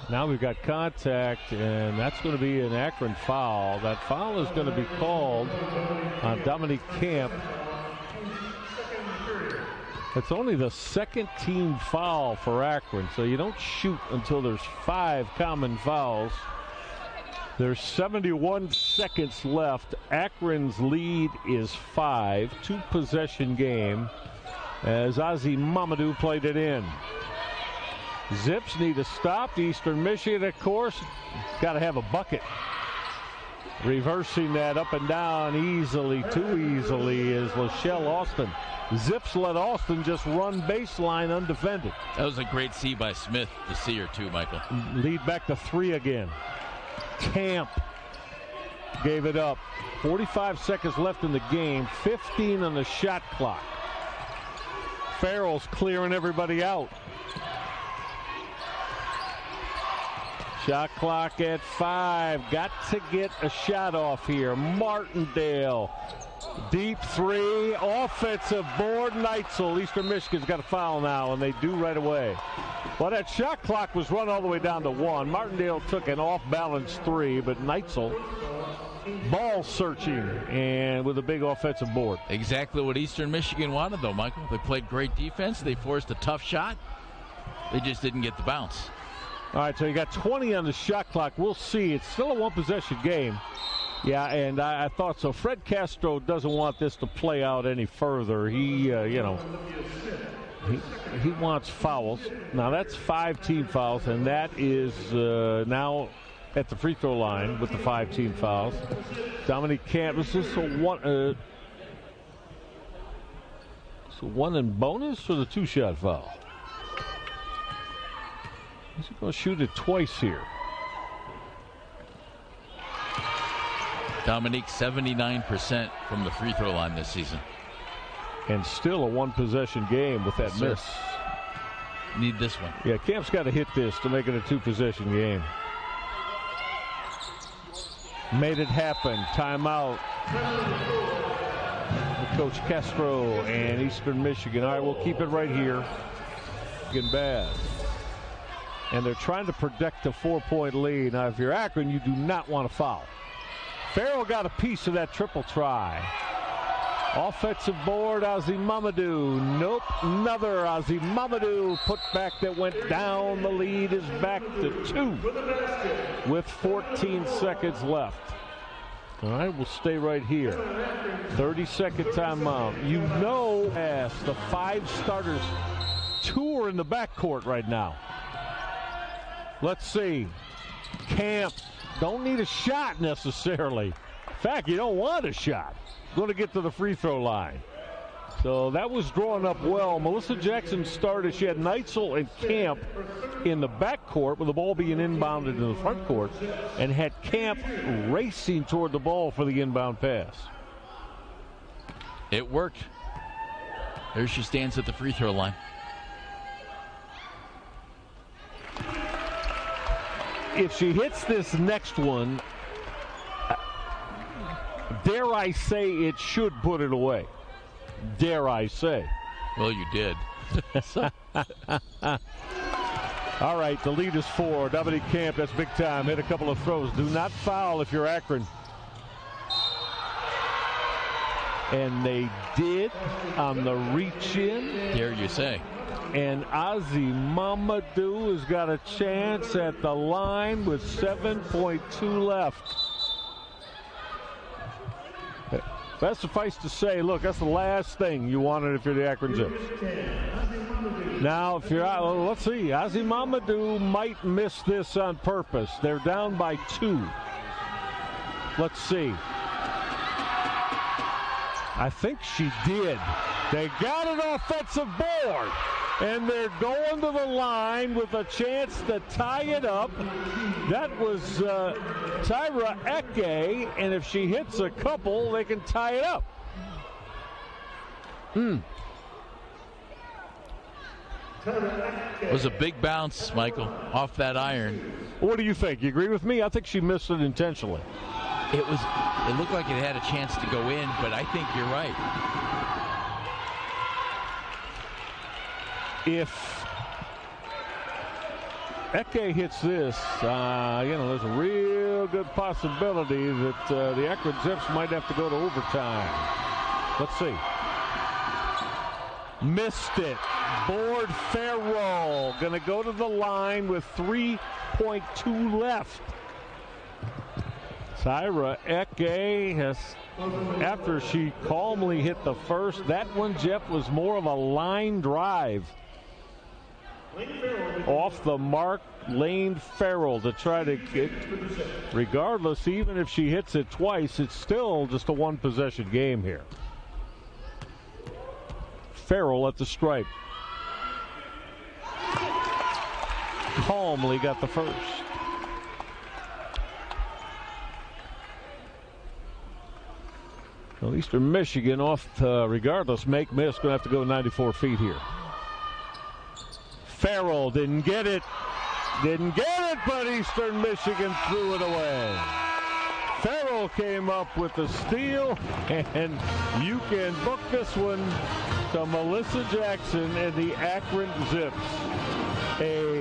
Now we've got contact, and that's going to be an Akron foul. That foul is going to be called on Dominique Camp. It's only the second team foul for Akron, so you don't shoot until there's 5 common fouls. There's 71 seconds left. Akron's lead is 5. 2-possession game as Ozzy-Momodu played it in. Zips need to stop. Eastern Michigan, of course, got to have a bucket. Reversing that up and down easily, too easily, is Lachelle Austin. Zips let Austin just run baseline undefended. That was a great see by Smith to see her, too, Michael. Lead back to 3 again. Camp gave it up. 45 seconds left in the game. 15 on the shot clock. Farrell's clearing everybody out. Shot clock at 5. Got to get a shot off here. Martindale. Deep three. Offensive board. Neitzel. Eastern Michigan's got a foul now, and they do right away. Well, that shot clock was run all the way down to 1. Martindale took an off-balance 3, but Neitzel ball searching and with a big offensive board. Exactly what Eastern Michigan wanted, though, Michael. They played great defense. They forced a tough shot. They just didn't get the bounce. All right, so you got 20 on the shot clock. We'll see. It's still a one-possession game. Yeah, and I thought so. Fred Castro doesn't want this to play out any further. He wants fouls. Now, that's 5 team fouls, and that is now at the free throw line with the 5 team fouls. Dominique Camp, is this a one in bonus or the 2-shot foul? He's going to shoot it twice here. Dominique 79% from the free throw line this season. And still a one-possession game with that miss. Need this one. Yeah, Camp's got to hit this to make it a 2-possession game. Made it happen. Timeout. Coach Castro and Eastern Michigan. All right, we'll keep it right here. Bad. And they're trying to protect a 4-point lead. Now, if you're Akron, you do not want to foul. Farrell got a piece of that triple try. Offensive board, Ozzy-Momodu. Nope, another Ozzy-Momodu put back that went down. The lead is back to 2 with 14 seconds left. All right, we'll stay right here. 30-second timeout. You know, as the 5 starters, 2 are in the backcourt right now. Let's see. Camp don't need a shot necessarily. In fact, you don't want a shot. Going to get to the free throw line. So that was drawn up well. Melissa Jackson started. She had Neitzel and Camp in the backcourt with the ball being inbounded in the front court, and had Camp racing toward the ball for the inbound pass. It worked. There she stands at the free throw line. If she hits this next one, dare I say it should put it away. Dare I say. Well, you did. All right, the lead is 4. Dominique Camp, that's big time. Hit a couple of throws. Do not foul if you're Akron. And they did on the reach in. Dare you say. And Ozzy-Momodu has got a chance at the line with 7.2 left. That suffice to say, look, that's the last thing you wanted if you're the Akron Zips. Now, if you're, let's see, Ozzy-Momodu might miss this on purpose. They're down by 2. Let's see. I think she did. They got an offensive board, and they're going to the line with a chance to tie it up. That was Tyra Eke, and if she hits a couple, they can tie it up. It was a big bounce, Michael, off that iron. What do you think? You agree with me? I think she missed it intentionally. It looked like it had a chance to go in, but I think you're right. If Eke hits this, there's a real good possibility that the Akron Zips might have to go to overtime. Let's see. Missed it. Board Farrell. Going to go to the line with 3.2 left. Tyra Eke has, after she calmly hit the first, that one, Jeff, was more of a line drive. Off the mark, Lane Farrell to try to get, regardless, even if she hits it twice, it's still just a one-possession game here. Farrell at the stripe. Calmly got the first. Well, Eastern Michigan off, regardless, make miss, going to have to go 94 feet here. Farrell didn't get it. Didn't get it, but Eastern Michigan threw it away. Farrell came up with the steal, and you can book this one to Melissa Jackson and the Akron Zips. A